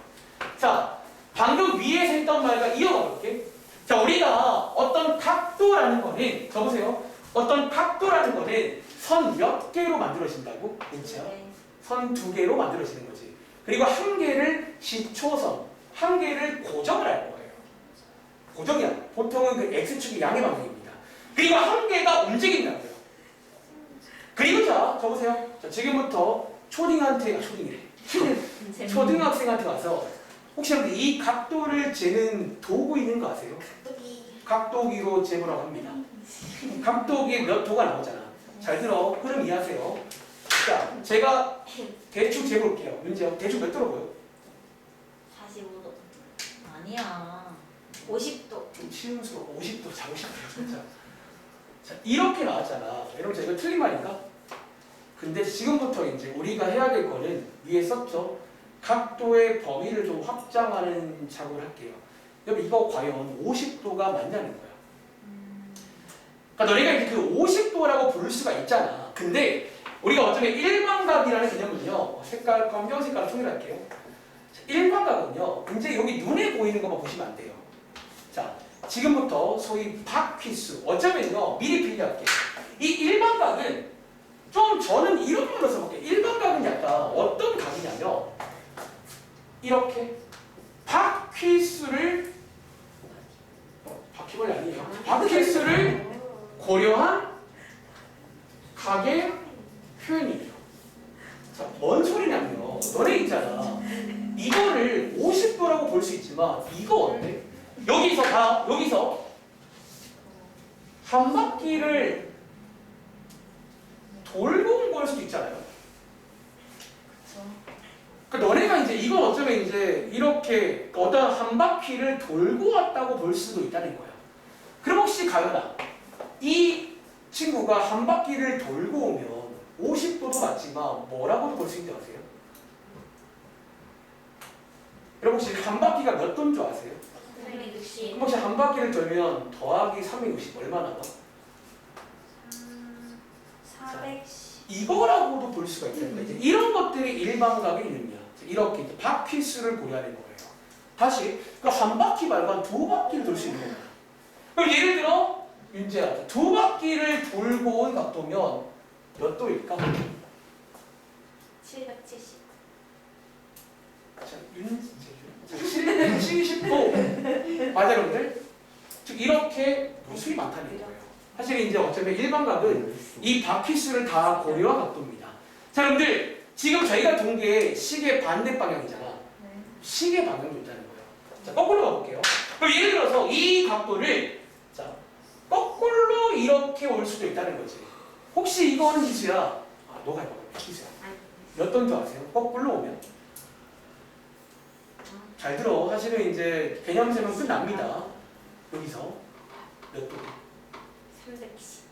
자, 방금 위에서 했던 말과 이어가 볼게. 자, 우리가 어떤 각도라는 거는, 저보세요. 어떤 각도라는 거는 선 몇 개로 만들어진다고? 그렇죠? 선 두 개로 만들어지는 거지. 그리고 한 개를 시초선 한계를 고정을 할 거예요. 고정이야. 보통은 그 x축이 양의 방향입니다. 그리고 한계가 움직인다고요. 그리고 자, 적으세요. 자, 지금부터 초딩한테, 초딩이래. 초등학생한테 가서 혹시 여러분들 이 각도를 재는 도구 있는 거 아세요? 각도기로 재보라고 합니다. 각도기 몇 도가 나오잖아. 잘 들어. 흐름 이해하세요. 자, 제가 대충 재볼게요. 문제요. 대충 몇 도로 보여? 45도. 아니야. 50도. 좀 치음스러워. 50도, 자, 50도. 진짜. 자, 이렇게 나왔잖아. 여러분, 자, 이거 틀린 말인가? 근데 지금부터 이제 우리가 해야 될 거는 위에 썼죠? 각도의 범위를 좀 확장하는 작업을 할게요. 여러분, 이거 과연 50도가 맞냐는 거야. 그러니까 너네가 이제 그 50도라고 부를 수가 있잖아. 근데 우리가 어쩌면 일반각이라는 개념은요. 색깔, 검정 색깔로 통일할게요. 일반각은요. 이제 여기 눈에 보이는 것만 보시면 안 돼요. 자, 지금부터 소위 바퀴수. 어쩌면요. 미리 빌려할게요. 이 일반각은 좀 저는 이런 걸로 써볼게요. 일반각은 약간 어떤 각이냐면 이렇게 바퀴수를 바퀴벌레 아니에요. 바퀴수를 고려한 각의 표현이에요. 자, 뭔 소리냐면요. 너네 있잖아. 이거를 50도라고 볼 수 있지만 이거 어때? 여기서 봐. 여기서 한 바퀴를 돌고 온 걸 수도 있잖아요. 그러니까 너네가 이제 이건 어쩌면 이제 이렇게 어떤 한 바퀴를 돌고 왔다고 볼 수도 있다는 거야. 그럼 혹시 가연아, 이 친구가 한 바퀴를 돌고 오면 50도도 맞지만 뭐라고도 볼 수 있는지 아세요? 여러분 혹시 한 바퀴가 몇 도인 줄 아세요? 360. 그럼 혹시 한 바퀴를 돌면 더하기 360 얼마나 나? 410. 이거라고도 볼 수가 있다는 거예요. 이제 이런 것들이 일반각의 의미야. 이렇게 이제 바퀴수를 고려하는 거예요. 다시 그 한 바퀴 말고 한 두 바퀴를 돌 수 있는 거야. 그럼 예를 들어 윤재야, 두 바퀴를 돌고 온 각도면 몇 도일까? 770. 자, 윤재 770도 맞아요, 여러분들? 즉 이렇게 무수히 많다는 거예요. 사실 이제 어쩌면 일반각은 이 바퀴수를 다 고려한 각도입니다. 자, 여러분들 지금 저희가 본 게 시계 반대 방향이잖아. 시계 방향도 있다는 거예요. 자, 거꾸로 가볼게요. 그럼 예를 들어서 이 각도를 자 거꾸로 이렇게 올 수도 있다는 거지. 혹시 이거는 기수야? 아, 너가 해봐. 기수야. 몇 도인 줄 아세요? 거꾸로 오면? 잘 들어. 사실은 이제 개념세면 끝납니다. 여기서 몇 도? 310.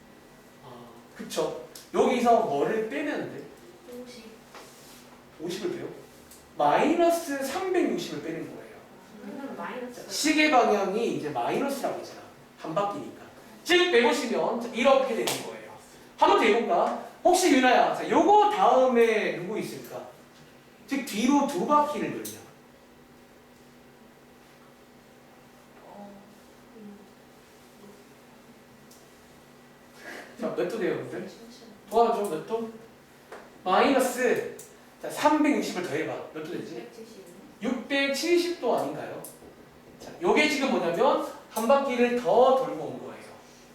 아, 그쵸. 여기서 뭐를 빼면 돼? 50을 빼요? 마이너스 360을 빼는 거예요. 시계 방향이 이제 마이너스라고 했잖아. 한 바퀴니까. 즉 빼보시면 이렇게 되는 거예요. 한번 더 해볼까? 혹시 유나야, 자, 요거 다음에 누구 있을까? 즉 뒤로 두 바퀴를 돌면. 자, 몇 도 돼요, 여러분들? 도와줘, 몇 도? 마이너스 자, 360을 더해봐. 몇 도 되지? 670도 아닌가요? 자, 요게 지금 뭐냐면 한 바퀴를 더 돌고 온 거예요.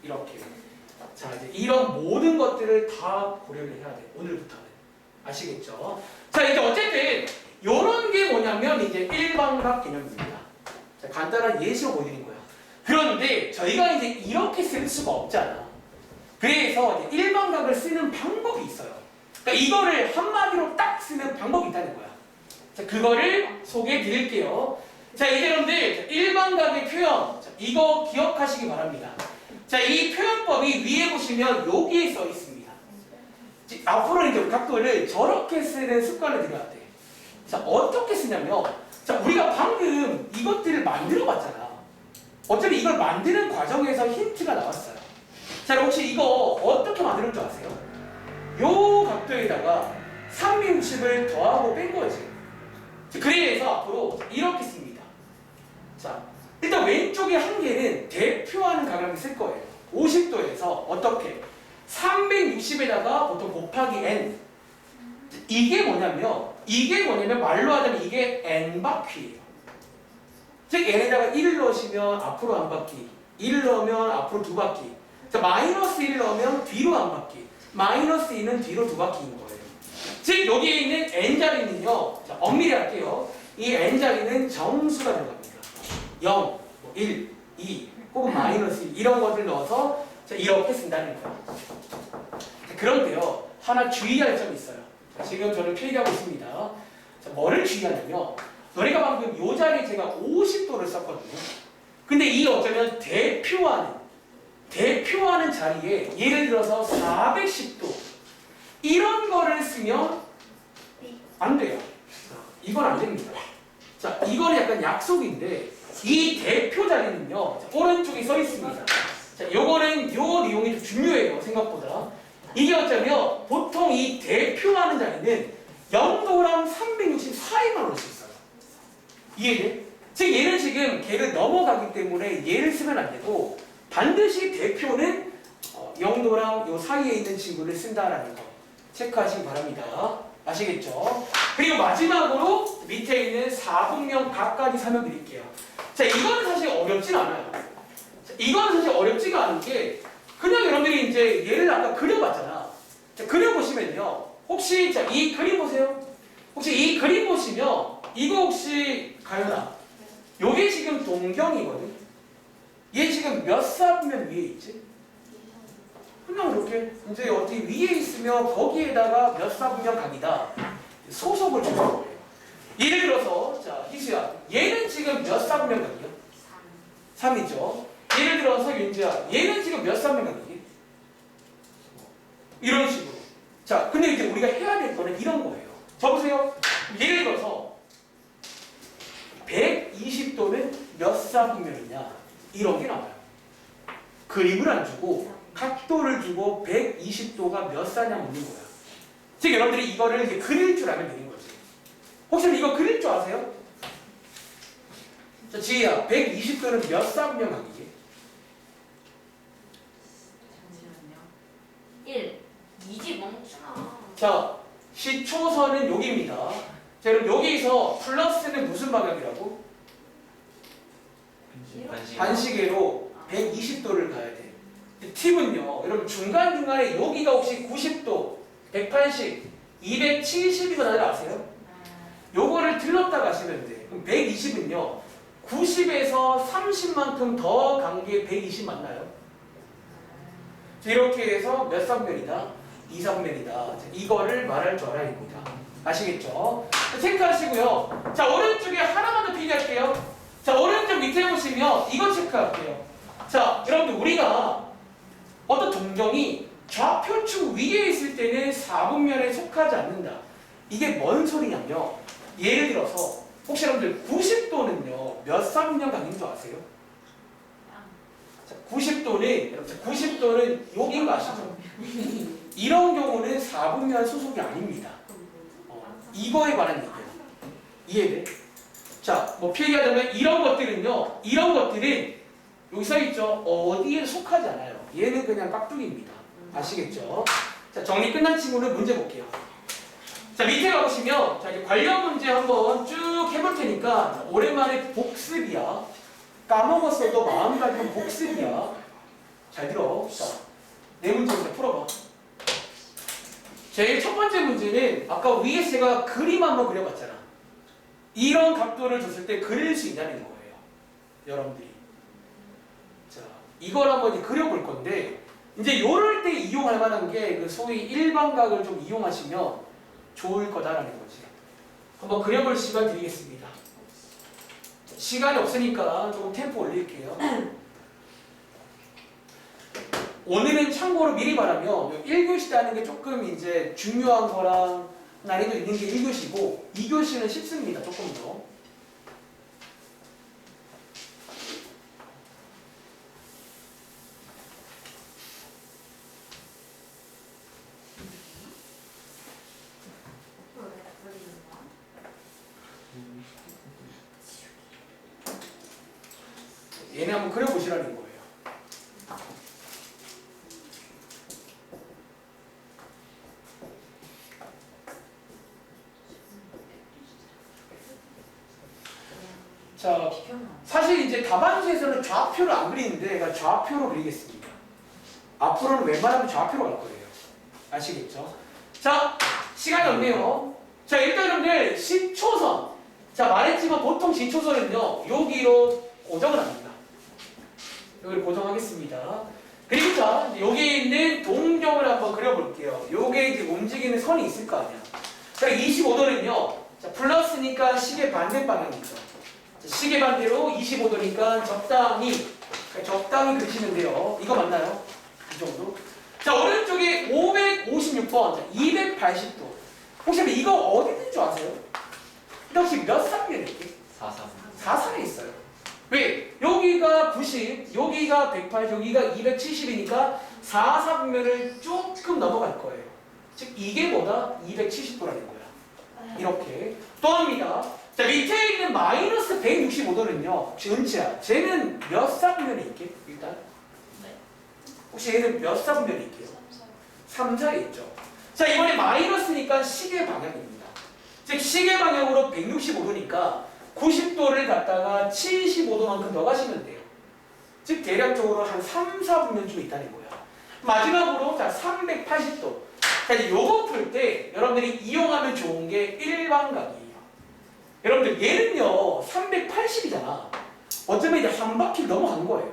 이렇게. 자, 이제 이런 모든 것들을 다 고려를 해야 돼. 오늘부터는. 아시겠죠? 자, 이제 어쨌든 요런 게 뭐냐면 이제 일반각 개념입니다. 자, 간단한 예시로 보여드린 거야. 그런데 저희가 이제 이렇게 쓸 수가 없잖아. 그래서 이제 일반각을 쓰는 방법이 있어요. 그러니까 이거를 한마디로 딱 쓰는 방법이 있다는 거야. 자, 그거를 소개해 드릴게요. 자, 이제 여러분들 일반각의 표현, 자, 이거 기억하시기 바랍니다. 자, 이 표현법이 위에 보시면 여기에 써 있습니다. 앞으로 이제 각도를 저렇게 쓰는 습관을 들여야 돼. 자, 어떻게 쓰냐면, 자, 우리가 방금 이것들을 만들어 봤잖아. 어차피 이걸 만드는 과정에서 힌트가 나왔어요. 자, 혹시 이거 어떻게 만드는 줄 아세요? 요 각도에다가 360을 더하고 뺀 거지. 그래서 앞으로 이렇게 씁니다. 자, 일단 왼쪽에 한 개는 대표하는 각을 쓸 거예요. 50도에서 어떻게? 360에다가 보통 곱하기 n. 이게 뭐냐면 말로 하자면 이게 n 바퀴예요. 즉 n에다가 1을 넣으시면 앞으로 한 바퀴, 1을 넣으면 앞으로 두 바퀴. 자, 마이너스 1을 넣으면 뒤로 한 바퀴, 마이너스 2는 뒤로 두 바퀴인 거예요. 즉 여기에 있는 n자리는요, 자, 엄밀히 할게요. 이 n자리는 정수가 들어갑니다. 0, 1, 2, 혹은 마이너스 1 이런 것들 넣어서 자, 이렇게 쓴다는 거예요. 자, 그런데요, 하나 주의할 점이 있어요. 자, 지금 저는 필기하고 있습니다. 자, 뭐를 주의하냐면 너네가 방금 이 자리에 제가 50도를 썼거든요. 근데 이 어쩌면 대표하는 자리에 예를 들어서 410도 이런 거를 쓰면 안 돼요. 이건 안 됩니다. 자, 이거는 약간 약속인데 이 대표 자리는요, 자, 오른쪽에 써 있습니다. 자, 요거는 요 내용이 좀 중요해요, 생각보다. 이게 어쩌면 보통 이 대표하는 자리는 0도랑 360 사이만 올 수 있어요. 이해돼? 즉 얘는 지금 걔를 넘어가기 때문에 얘를 쓰면 안 되고 반드시 대표는 0도랑 요 사이에 있는 친구를 쓴다라는 거 체크하시기 바랍니다. 아시겠죠? 그리고 마지막으로 밑에 있는 4분명 각까지 설명드릴게요. 자, 이거는 사실 어렵진 않아요. 자, 이거는 사실 어렵지가 않은 게 그냥 여러분들이 이제 얘를 아까 그려봤잖아. 자, 그려보시면요. 혹시 자, 이 그림 보세요. 혹시 이 그림 보시면 이거 혹시 가연아? 요게 지금 동경이거든. 얘 지금 몇 사분면 위에 있지? 그냥 이렇게 이제 어디 위에 있으면 거기에다가 몇 사분면 각이다. 소속을 주는 거예요. 예를 들어서 자, 희수야. 얘는 지금 몇 사분면 각이야? 3이죠. 예를 들어서 윤지야. 얘는 지금 몇 사분면 각이지? 이런 식으로. 자, 근데 이제 우리가 해야 될 거는 이런 거예요. 저 보세요. 예를 들어서 120도는 몇 사분면이냐 이런 게 나와요. 그림을 안 주고 각도를 주고 120도가 몇 사냐 묻는 거야. 즉 여러분들이 이거를 이제 그릴 줄 알면 되는 거지. 혹시 이거 그릴 줄 아세요? 자, 지희야, 120도는 몇 사분면 각이지? 잠시만요. 1. 2지 멈추나. 자, 시초선은 여기입니다. 자, 그럼 여기서 플러스는 무슨 방향이라고? 반시계로 120도를 가야 돼. 팁은요, 여러분 중간중간에 여기가 혹시 90도, 180, 270이가 나를 아세요? 요거를 들렀다 가시면 돼. 그럼 120은요, 90에서 30만큼 더 간 게 120 맞나요? 자, 이렇게 해서 몇 사분면이다? 2사분면이다. 이거를 말할 줄 알아야 됩니다. 아시겠죠? 체크하시고요. 자, 오른쪽에 하나만 더 필기할게요. 자, 오른쪽 밑에 보시면 이거 체크할게요. 자, 여러분들 우리가 어떤 동경이 좌표축 위에 있을 때는 4분면에 속하지 않는다. 이게 뭔 소리냐면 예를 들어서 혹시 여러분들 90도는요 몇 사분면 각인 줄 아세요? 자, 90도는 여기인 거 아시죠? 이런 경우는 4분면 소속이 아닙니다. 이거에 관한 얘기예요. 이해돼? 자, 뭐 필기하자면 이런 것들은요, 이런 것들은 여기 써있죠? 어디에 속하지 않아요. 얘는 그냥 깍두기입니다. 아시겠죠? 자, 정리 끝난 친구는 문제 볼게요. 자, 밑에 가보시면, 자, 이제 관련 문제 한번 쭉 해볼 테니까, 자, 오랜만에 복습이야. 까먹었어도 마음 같은 복습이야. 잘 들어. 자, 네 문제부터 풀어봐. 제일 첫 번째 문제는 아까 위에 제가 그림 한번 그려봤잖아. 이런 각도를 줬을 때 그릴 수 있냐는 거예요. 여러분들이. 자, 이걸 한번 이제 그려볼 건데, 이제 요럴 때 이용할 만한 게 그 소위 일반각을 좀 이용하시면 좋을 거다라는 거지. 한번 그려볼 시간 드리겠습니다. 시간이 없으니까 조금 템포 올릴게요. 오늘은 참고로 미리 말하면 1교시 때 하는 게 조금 이제 중요한 거랑 난이도 있는 게 1교시고 2교시는 쉽습니다. 조금 더. 얘네 한번 그려보시라는 거예요. 자, 사실 이제 답안지에서는 좌표를 안 그리는데 제가 좌표로 그리겠습니다. 앞으로는 웬만하면 좌표로 갈 거예요. 아시겠죠? 자, 시간이 없네요. 자, 일단 여러분들 시초선. 자, 말했지만 보통 시초선은요, 여기로 고정을 합니다. 여기를 고정하겠습니다. 그리고 자, 여기에 있는 동점을 한번 그려볼게요. 요게 이제 움직이는 선이 있을 거 아니야. 자, 25도는요, 자, 플러스니까 시계 반대 방향이죠. 자, 시계 반대로 25도니까 적당히 그리시면 돼요. 이거 맞나요? 이 정도. 자, 오른쪽에 556번, 자, 280도. 혹시 이거 어디 있는 줄 아세요? 혹시 몇 상면에 있게? 4상에 있어요. 왜? 여기가 90, 여기가 108, 여기가 270이니까 4상면을 조금 넘어갈 거예요. 즉 이게 뭐다? 270도라는 거야. 이렇게. 또 합니다. 자, 밑에 있는 마이너스 165도는요. 혹시 은치야, 쟤는 몇 상면에 있게? 일단. 혹시 얘는 몇 상면에 있게요? 3, 4에 있죠. 자, 이번에 마이너스니까 시계 방향입니다. 즉 시계 방향으로 165도니까 90도를 갖다가 75도만큼 더 가시면 돼요. 즉 대략적으로 한 3, 4분면쯤 있다는 거야. 마지막으로 자 380도. 자, 이제 요거 풀 때 여러분들이 이용하면 좋은 게 일반각이에요. 여러분들 얘는요 380이잖아. 어쩌면 이제 한 바퀴 넘어간 거예요.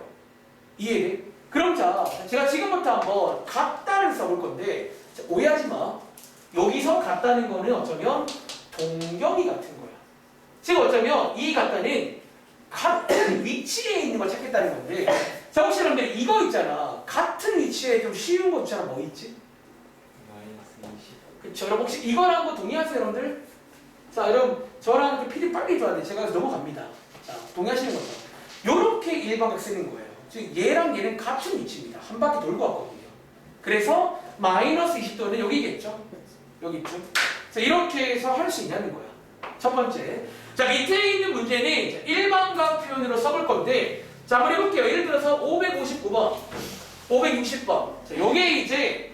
이해돼? 그럼 자, 제가 지금부터 한번 같다를 써볼 건데 자, 오해하지 마. 여기서 같다는 거는 어쩌면 동경이 같은 거야. 즉 어쩌면 이 같다는 같은 위치에 있는 걸 찾겠다는 건데 자, 혹시 여러분들 이거 있잖아. 같은 위치에 좀 쉬운 거 있잖아. 뭐 있지? 그쵸. 여러분 혹시 이거랑 거 동의하세요 여러분들? 자, 여러분 저랑 PD 빨리 줘야 돼. 제가 넘어갑니다. 자, 동의하시는 거죠? 요렇게 일반각 쓰는 거예요. 즉 얘랑 얘는 같은 위치입니다. 한 바퀴 돌고 왔거든요. 그래서 마이너스 20도는 여기겠죠? 여기쯤. 자, 이렇게 해서 할 수 있냐는 거야. 첫 번째. 자, 밑에 있는 문제는 일반각 표현으로 써볼 건데 자, 한번 해볼게요. 예를 들어서 559번, 560번. 자, 요게 이제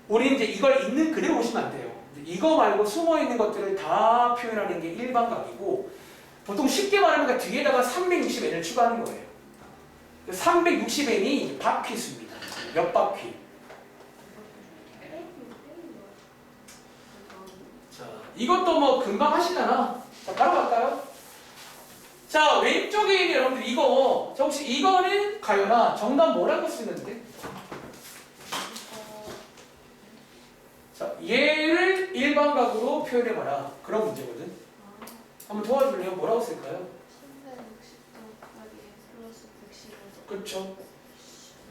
우리 이제 이걸 있는 그대로 보시면 안 돼요. 이거 말고 숨어 있는 것들을 다 표현하는 게 일반각이고 보통 쉽게 말하면 뒤에다가 360n을 추가하는 거예요. 360n이 바퀴 수입니다. 몇 바퀴? 자, 이것도 뭐 금방 하시잖아. 자, 바로 갈까요? 자, 왼쪽에 있는 여러분들 이거 자, 혹시 이거는 가요나 정답 뭐라고 쓰는데? 자, 얘를 일반각으로 표현해봐라. 그런 문제거든. 한번 도와줄래요? 뭐라고 쓸까요? 360도 곱하기 플러스 115도. 그렇죠.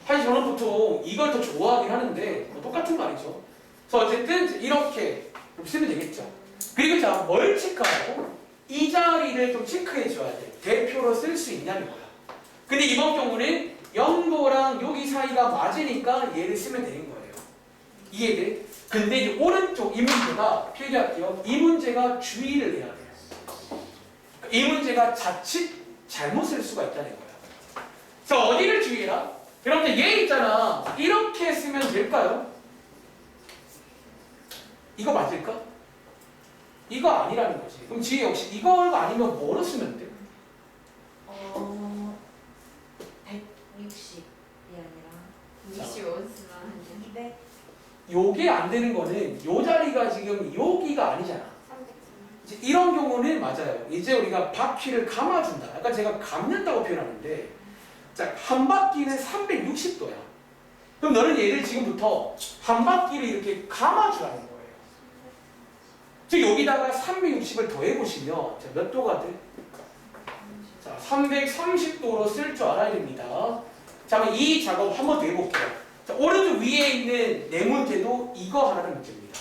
사실 저는 보통 이걸 더 좋아하긴 하는데 뭐 똑같은 말이죠. 그래서 어쨌든 이렇게 쓰면 되겠죠. 그리고 자, 뭘 체크하고 이 자리를 좀 체크해줘야 돼. 대표로 쓸 수 있냐는 거야. 근데 이번 경우는 0도랑 여기 사이가 맞으니까 얘를 쓰면 되는 거예요. 이해돼? 근데 이제 오른쪽 이 문제가 필기할게요. 이 문제가 주의를 해야 돼요. 이 문제가 자칫 잘못 쓸 수가 있다는 거야. 자, 어디를 주의해라? 여러분들 얘 있잖아. 이렇게 쓰면 될까요? 이거 맞을까? 이거 아니라는 거지. 그럼 지혜 혹시 이거가 아니면 뭐로 쓰면 돼? 160이 아니라 25는 200. 요게 안 되는 거는 요 자리가 지금 여기가 아니잖아. 300. 이제 이런 경우는 맞아요. 이제 우리가 바퀴를 감아준다. 아까 제가 감는다고 표현하는데 자, 한 바퀴는 360도야. 그럼 너는 얘를 지금부터 한 바퀴를 이렇게 감아주라는 거예요. 즉 여기다가 360을 더해보시면 자, 몇 도가 돼? 자, 330도로 쓸 줄 알아야 됩니다. 자, 그럼 이 작업 한 번 더 해볼게요. 자, 오른쪽 위에 있는 네 문제도 이거 하나는 문제입니다.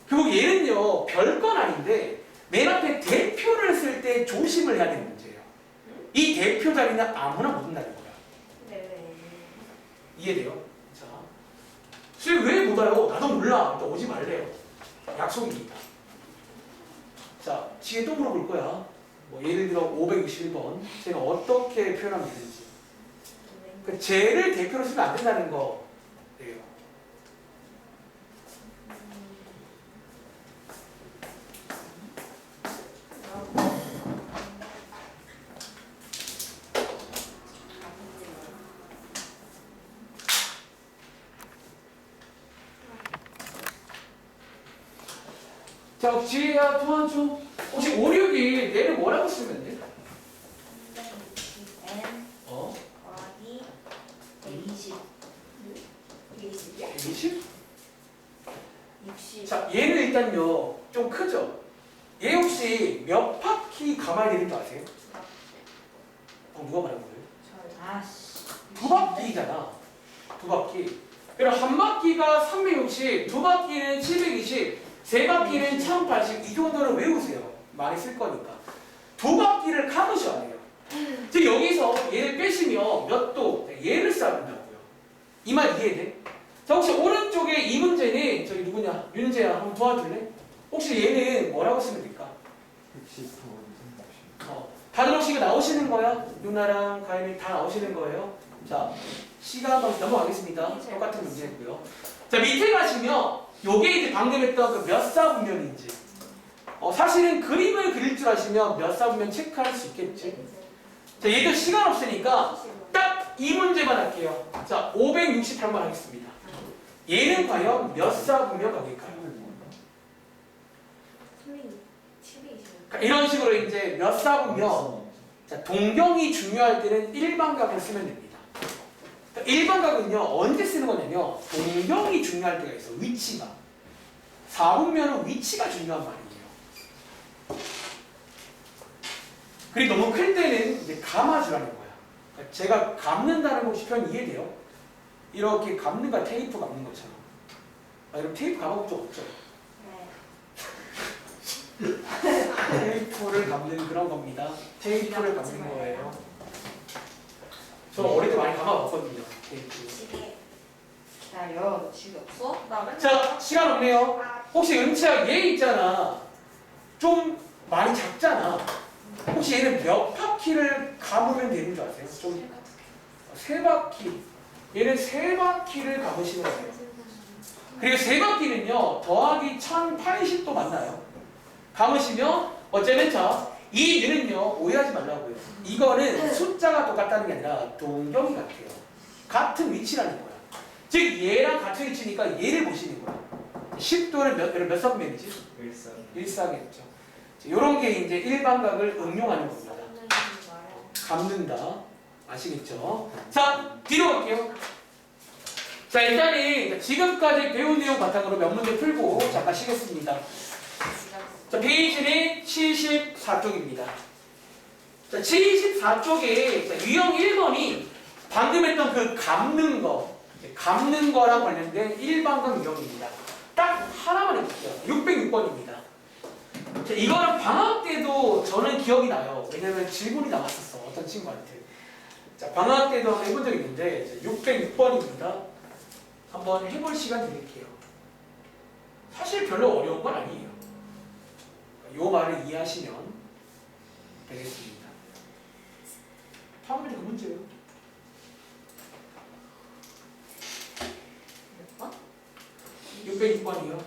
결국 얘는요 별건 아닌데 맨 앞에 대표를 쓸 때 조심을 해야 되는 문제예요. 이 대표 자리는 아무나 못 온다는 거야. 네. 이해돼요? 자, 선생님 왜 못 와요? 나도 몰라. 또 오지 말래요. 약속입니다. 자, 지혜 또 물어볼 거야. 뭐 예를 들어 561번 제가 어떻게 표현하면 되는지. 그 쟤를 대표로 쓰면 안 된다는 거예요. 자, 지혜야 도와줘. 혹시 5, 6이 얘를 뭐라고 쓰면 돼? 360n 어? 더하기 120. 120이야? 120? 60. 자, 얘는 일단요 좀 크죠? 얘 혹시 몇 바퀴 감아야 되는 줄 아세요? 누가 말한 거예요? 아씨. 두 바퀴잖아. 두 바퀴. 그럼 한 바퀴가 360, 두 바퀴는 720, 세 바퀴는 1080. 이 정도는 외우세요. 많이 쓸 거니까. 두 바퀴를 감으셔야 돼요. 즉 여기서 얘를 빼시면 몇 도? 얘를 쌓는다고요. 이 말 이해돼? 자, 혹시 오른쪽에 이 문제는 저기 누구냐? 윤재야 한번 도와줄래? 혹시 얘는 뭐라고 쓰면 될까? 110 다들 혹시 이거 나오시는 거야? 누나랑 가연이 다 나오시는 거예요? 자, 시간 넘어가겠습니다. 똑같은 문제고요. 자, 밑에 가시면 요게 이제 방금 했던 그 몇 사분면인지 사실은 그림을 그릴 줄 아시면 몇 사분면 체크할 수 있겠지. 자, 얘도 시간 없으니까 딱 이 문제만 할게요. 자, 568만 하겠습니다. 얘는 과연 몇 사분면 각일까요? 720. 그러니까 이런 식으로 이제 몇 사분면 자, 동경이 중요할 때는 일반각을 쓰면 됩니다. 그러니까 일반각은요 언제 쓰는 거냐면 동경이 중요할 때가 있어. 위치가. 사분면은 위치가 중요한 말이에요. 그리고 너무 클 때는 이제 감아주라는 거야. 그러니까 제가 감는다는 거 혹시 표현 이해돼요? 이렇게 감는가 테이프 감는 것처럼. 여러분 테이프 감아본 적 없죠? 테이프를 감는 그런 겁니다. 테이프를 감는 거예요. 저 어릴 때 많이 감아봤거든요. 테이프. 시계 기다려. 너 지금 없어? 나 맨날. 자, 시간 없네요. 혹시 은채야 얘 있잖아. 좀 많이 작잖아. 혹시 얘는 몇 바퀴를 감으면 되는 줄 아세요? 좀 세 바퀴. 얘는 세 바퀴를 감으시면 돼요. 그리고 세 바퀴는요 더하기 1080도 맞나요? 감으시면 어쩌면 자, 이 얘는요 오해하지 말라고요. 이거는 숫자가 똑같다는 게 아니라 동경이 같아요. 같은 위치라는 거야. 즉 얘랑 같은 위치니까 얘를 보시는 거야. 10도는 몇 사분면이지? 1사겠죠. 이런 게 이제 일반각을 응용하는 겁니다. 감는다. 아시겠죠? 자, 뒤로 갈게요. 자, 일단은 지금까지 배운 내용 바탕으로 몇 문제 풀고 잠깐 쉬겠습니다. 자, 페이지는 74쪽입니다. 자, 74쪽에 유형 1번이 방금 했던 그 감는 거랑 관련된 일반각 유형입니다. 딱 하나만 해볼게요. 606번입니다. 자, 이거는 방학 때도 저는 기억이 나요. 왜냐면 질문이 나왔었어. 어떤 친구한테. 자, 방학 때도 한번 해본 적이 있는데 606번입니다. 한번 해볼 시간 드릴게요. 사실 별로 어려운 건 아니에요. 요 말을 이해하시면 되겠습니다. 다음 문제 그 문제예요. 몇 번? 606번이요.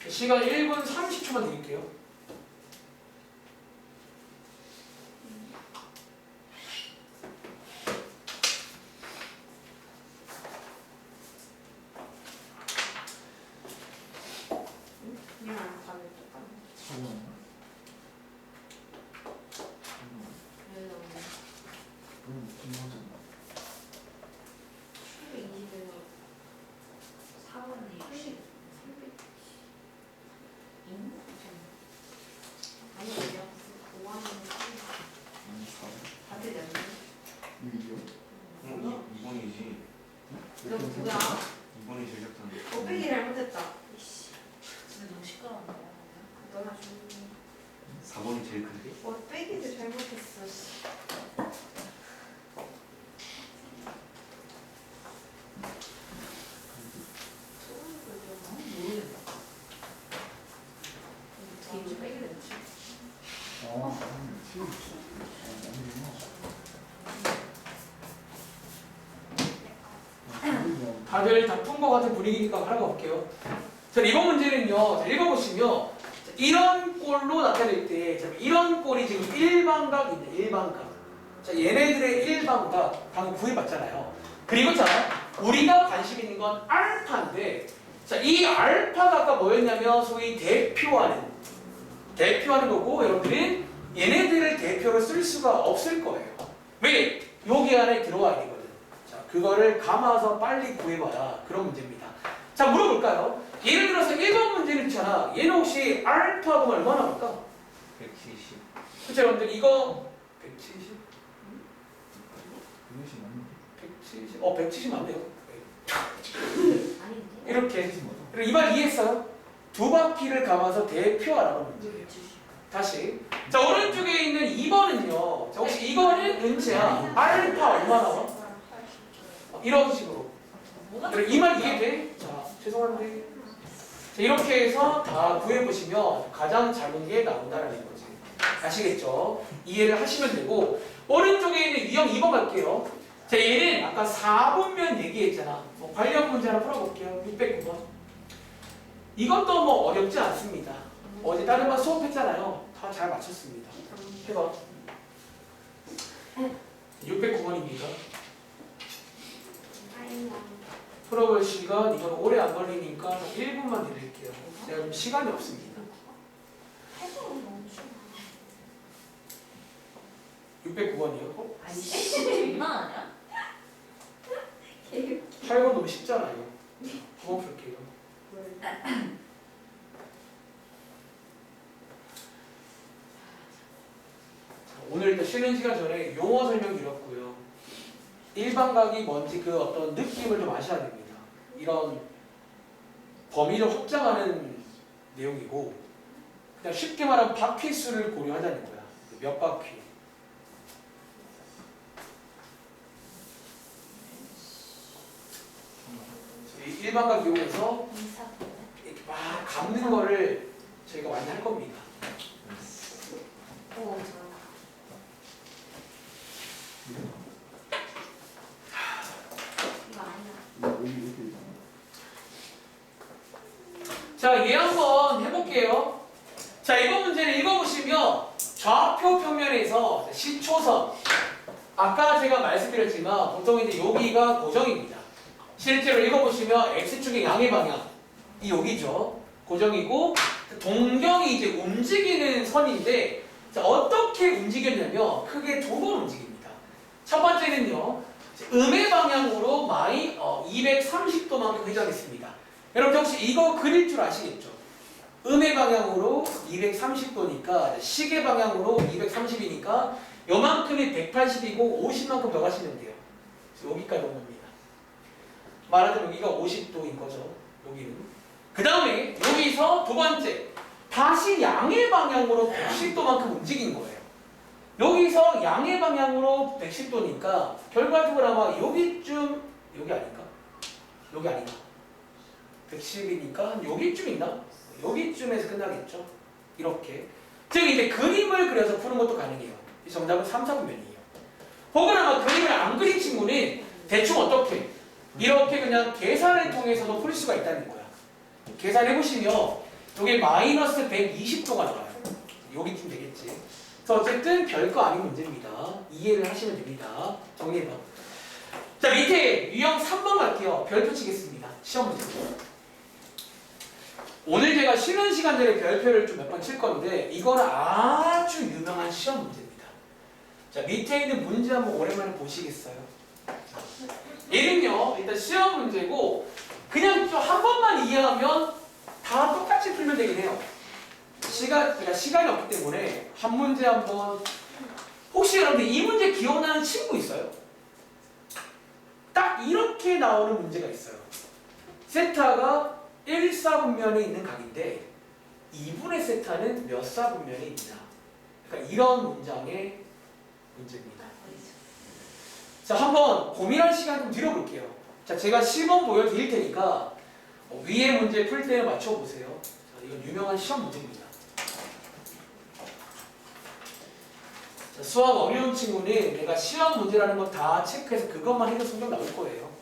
시간 1분 30초만 드릴게요. 그냥 답이 똑같네. 그래서 720에서 4번에 30. 아니, 내가 5학년 다들 냈네. 2번이지. 너 뭐야? 2번이 제일 작다는. 곱빼기 잘못했다. 이씨. 진짜 너무 시끄러운데. 너나 좀. 4번이 제일 큰데? 곱빼기도 잘못했어. 씨. 모르겠다. 어떻게 빼게 됐지? 다들 다 푼 거 같은 분위기니까 하나 볼게요. 자, 이번 문제는요. 자, 읽어보시면 이런 꼴로 나타낼 때 이런 꼴이 지금 일반각인데 일반각. 자, 얘네들의 일반각 방금 구해봤잖아요. 그리고 자, 우리가 관심 있는 건 알파인데 자, 이 알파가 아까 뭐였냐면 소위 대표하는 거고 여러분들은 얘네들을 대표로 쓸 수가 없을 거예요. 왜? 여기 안에 들어와야 되거든. 자, 그거를 감아서 빨리 구해봐라. 그런 문제입니다. 자, 물어볼까요? 예를 들어서 1번 문제는 있잖아. 얘는 혹시 알파가 얼마나 나올까? 170. 그쵸, 여러분들 이거 170? 170? 170 맞네요. 아닌데? 이렇게. 그리고 이 말 이해했어요? 두 바퀴를 감아서 대표하라는 문제. 다시. 자, 오른쪽에 있는 2번은요. 자, 혹시 이거는 은채야. 알파 얼마 나와? 이런 식으로. 그래, 이 말 이해돼? 자, 죄송한데. 자, 이렇게 해서 다 구해보시면 가장 작은 게 나온다는 거지. 아시겠죠? 이해를 하시면 되고, 오른쪽에 있는 유형 2번 갈게요. 자, 얘는 아까 4분면 얘기했잖아. 관련 문제 하나 풀어볼게요. 609번. 이것도 뭐 어렵지 않습니다. 어제 다른 반 수업했잖아요. 다 잘 맞췄습니다. 해봐. 609번입니다. 풀어볼 시간, 이건 오래 안 걸리니까 1분만 드릴게요. 제가 지금 시간이 없습니다. 609번이요? 아니 장난 아니야? 8번 너무 쉽잖아요. 9번 풀게요. 오늘 일단 쉬는 시간 전에 용어 설명 드렸고요. 일반각이 뭔지 그 어떤 느낌을 좀 아셔야 됩니다. 이런 범위를 확장하는 내용이고, 그냥 쉽게 말하면 바퀴 수를 고려하자는 거야. 몇 바퀴. 일반각 이용해서 이렇게 막 감는 거를 저희가 많이 할 겁니다. 오, 이거 아니야. 자, 얘 한번 해볼게요. 자, 이번 문제는 읽어보시면 좌표 평면에서 시초선, 아까 제가 말씀드렸지만 보통 이제 여기가 고정입니다. 실제로 읽어보시면 X축의 양의 방향, 이 여기죠. 고정이고 동경이 이제 움직이는 선인데, 자, 어떻게 움직였냐면 크게 두 번 움직입니다. 첫 번째는요, 음의 방향으로 230도만큼 회전했습니다. 여러분 혹시 이거 그릴 줄 아시겠죠? 음의 방향으로 230도니까 시계 방향으로 230이니까 요만큼이 180이고 50만큼 더 가시면 돼요. 여기까지 온 겁니다. 말하자면 여기가 50도인 거죠. 여기는. 그 다음에 여기서 두 번째, 다시 양의 방향으로 110도만큼 움직인 거예요. 여기서 양의 방향으로 110도니까 결과적으로 아마 여기쯤, 여기 아닌가? 여기 아닌가? 110이니까 한 여기쯤 있나? 여기쯤에서 끝나겠죠? 이렇게. 즉 이제 그림을 그려서 푸는 것도 가능해요. 이 정답은 3, 4분면이에요. 혹은 아마 그림을 안 그린 친구는 대충 어떻게? 이렇게 그냥 계산을 통해서도 풀 수가 있다는 거야. 계산해보시면 여기 마이너스 120도가 나와요. 여기쯤 되겠지. 그래서 어쨌든 별거 아닌 문제입니다. 이해를 하시면 됩니다. 정리해봐. 자, 밑에 유형 3번 갈게요. 별표 치겠습니다. 시험 문제. 오늘 제가 쉬는 시간 전에 별표를 좀 몇 번 칠 건데 이거는 아주 유명한 시험 문제입니다. 자, 밑에 있는 문제 한번 오랜만에 보시겠어요? 얘는요, 일단 시험 문제고 그냥 좀 한 번만 이해하면 다 똑같이 풀면 되긴 해요. 시간이 없기 때문에 한 문제 한번. 혹시 여러분들 이 문제 기억나는 친구 있어요? 딱 이렇게 나오는 문제가 있어요. 세타가 1사분면에 있는 각인데 2분의 세타는 몇 사분면에 있냐. 그러니까 이런 문장의 문제입니다. 자, 한번 고민할 시간 좀 드려볼게요. 자, 제가 시범 보여드릴 테니까 위에 문제 풀 때는 맞춰보세요. 자, 이건 유명한 시험 문제입니다. 자, 수학 어려운 친구는 내가 시험 문제라는 거 다 체크해서 그것만 해도 성적 나올 거예요.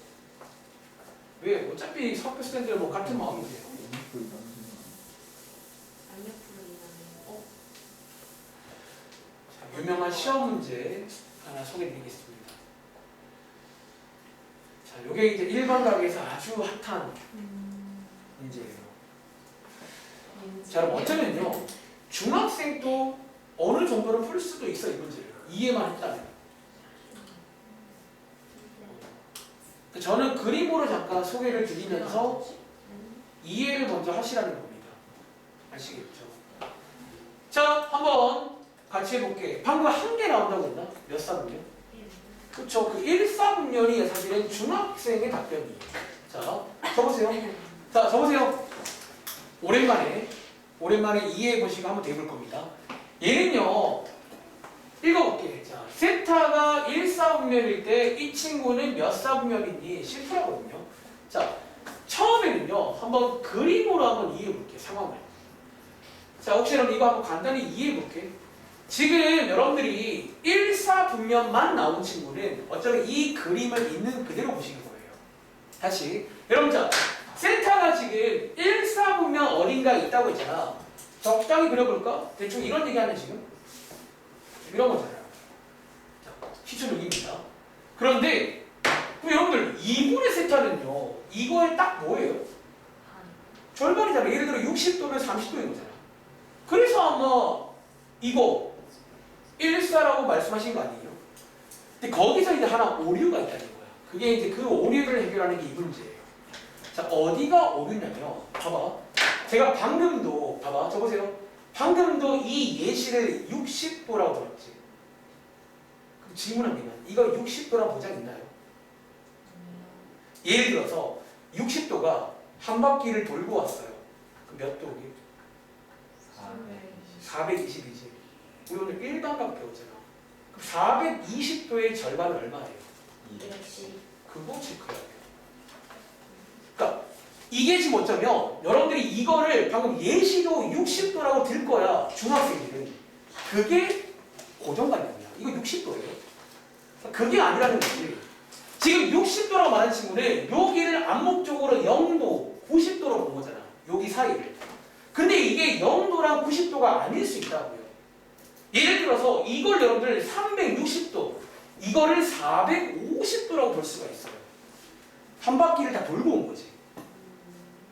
왜? 어차피 수학교 스탠드는 뭐 같은 마음이세요. 자, 유명한 시험 문제 하나 소개해드리겠습니다. 자, 요게 이제 일반각에서 아주 핫한 문제예요. 자, 그럼 어쩌면요. 중학생도 어느 정도는 풀 수도 있어, 이 문제를. 이해만 했다면. 저는 그림으로 잠깐 소개를 드리면서 이해를 먼저 하시라는 겁니다. 아시겠죠? 자, 한번 같이 해볼게. 방금 한 개 나온다고 했나? 몇 사분면? 그쵸. 그 1사분면이 사실은 중학생의 답변이에요. 자, 적으세요. 자, 적으세요. 오랜만에 이해해보시고 한번 대볼 겁니다. 얘는요, 읽어볼게. 자, 세타가 1사분면일 때 이 친구는 몇 사분면이니 실수하거든요. 자, 처음에는요, 한번 그림으로 한번 이해해볼게, 상황을. 자, 혹시 여러분 이거 한번 간단히 이해해볼게. 지금 여러분들이 1사분면만 나온 친구는 어쩌면 이 그림을 있는 그대로 보시는 거예요. 다시. 여러분, 자, 세타가 지금 1사분면 어딘가 있다고 했잖아. 적당히 그려볼까? 대충 이런 얘기하는 지금? 이런 거잖아요. 자, 시초 6입니다. 그런데 그럼 여러분들 2분의 세타는요. 이거에 딱 뭐예요? 절반이잖아요. 예를 들어 60도면 30도인 거잖아. 그래서 아마 이거 1사라고 말씀하신 거 아니에요? 근데 거기서 이제 하나 오류가 있다는 거야. 그게 이제 그 오류를 해결하는 게 이 문제예요. 자, 어디가 오류냐면 봐봐. 제가 방금도 봐봐. 적으세요. 방금도 이 예시를 60도라고 들었지. 그럼 질문합니다. 이거 60도라고 보장 있나요? 예를 들어서 60도가 한 바퀴를 돌고 왔어요. 그럼 몇 도기? 420이지. 우리 오늘 1반각 배웠잖아. 그럼 420도의 절반은 얼마예요? 그거 체크해야 돼요. 그러니까 이게 지금 어쩌면 여러분들이 이거를 방금 예시로 60도라고 들 거야. 중학생들은. 그게 고정관념이야. 이거 60도예요. 그게 아니라는 거지. 지금 60도라고 말하는 친구는 여기를 암묵적으로 0도, 90도로 본 거잖아. 여기 사이를. 근데 이게 0도랑 90도가 아닐 수 있다고요. 예를 들어서 이걸 여러분들 360도, 이거를 450도라고 볼 수가 있어요. 한 바퀴를 다 돌고 온 거지.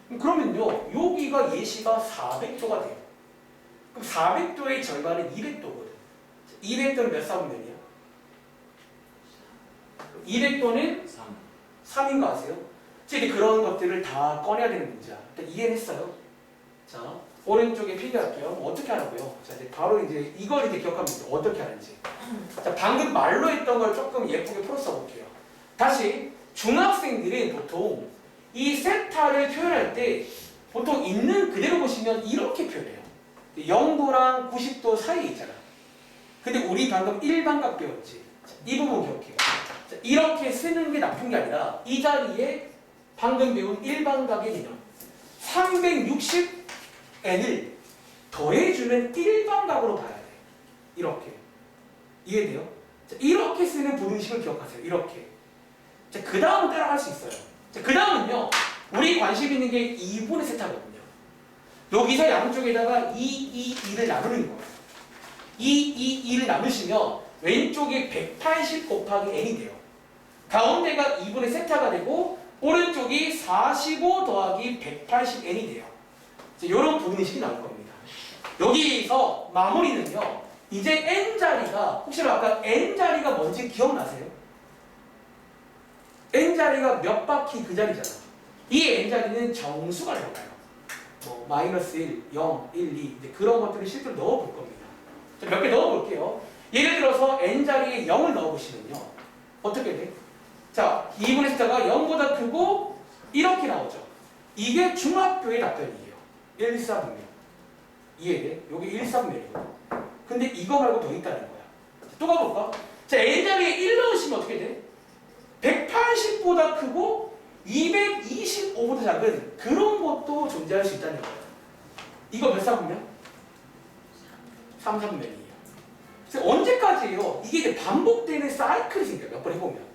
그러면요, 여기가 예시가 400도가 돼요. 그럼 400도의 절반은 200도거든. 200도는 몇 사분면이야? 200도는 3인 거 아세요? 이제 그런 것들을 다 꺼내야 되는 문제야. 일단 이해는 했어요. 자, 오른쪽에 필기할게요. 뭐 어떻게 하라고요? 자, 이제 바로 이제 이걸 이제 기억하면 돼요. 어떻게 하는지. 자, 방금 말로 했던 걸 조금 예쁘게 풀어 써볼게요. 다시, 중학생들은 보통 이 세타를 표현할 때 보통 있는 그대로 보시면 이렇게 표현해요. 0도랑 90도 사이에 있잖아. 근데 우리 방금 1반각 배웠지. 자, 이 부분 기억해요. 자, 이렇게 쓰는 게 나쁜 게 아니라 이 자리에 방금 배운 1반각의 개념 360n을 더해주는 1반각으로 봐야 돼. 이렇게. 이해돼요? 자, 이렇게 쓰는 부등식을 기억하세요. 이렇게. 자, 그 다음은 따라갈 수 있어요. 자, 그 다음은요. 우리 관심 있는 게 2분의 세타거든요. 여기서 양쪽에다가 2를 나누는 거예요. 2를 나누시면 왼쪽이 180 곱하기 n이 돼요. 가운데가 2분의 세타가 되고 오른쪽이 45 더하기 180n이 돼요. 이런 부등식이 나올 겁니다. 여기서 마무리는요. 이제 n자리가 혹시 아까 n자리가 뭔지 기억나세요? n자리가 몇 바퀴 그 자리잖아. 이 n자리는 정수가 들어가요. 뭐 마이너스 1, 0, 1, 2 이제 그런 것들을 실제로 넣어볼 겁니다. 몇 개 넣어볼게요. 예를 들어서 n자리에 0을 넣어보시면요. 어떻게 돼? 자, 2분의 세타가 0보다 크고 이렇게 나오죠. 이게 중학교의 답변이에요. 1, 4분면. 이해돼? 여기 1, 4분면이거든. 근데 이거 말고 더 있다는 거야. 또 가볼까? 자, n자리에 1 넣으시면 어떻게 돼? 180보다 크고 225보다 작은 그런 것도 존재할 수 있다는 거예요. 이거 몇 사분면? 3, 3분면이에요. 언제까지예요? 이게 이제 반복되는 사이클이 생겨요. 몇 번 해보면.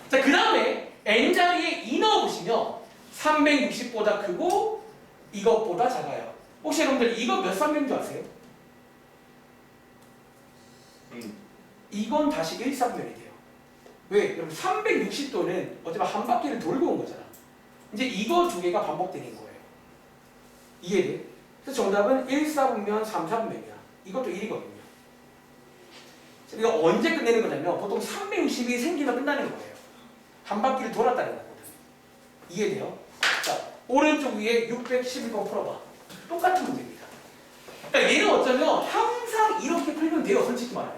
자, 그 다음에 n자리에 2 넣어보시면 360보다 크고 이것보다 작아요. 혹시 여러분들 이거 몇 사분면인 줄 아세요? 이건 다시 1, 4분면이 돼요. 왜? 여러분 360도는 어차피 한 바퀴를 돌고 온 거잖아. 이제 이거 두 개가 반복되는 거예요. 이해돼? 그래서 정답은 1, 4분면 3, 4분면이야. 이것도 1이거든요. 이거 언제 끝내는 거냐면 보통 360이 생기면 끝나는 거예요. 한 바퀴를 돌았다는 거거든. 이해돼요? 자, 오른쪽 위에 611번 풀어봐. 똑같은 문제입니다. 그러니까 얘는 어쩌면 항상 이렇게 풀면 돼요. 솔직히 말하면.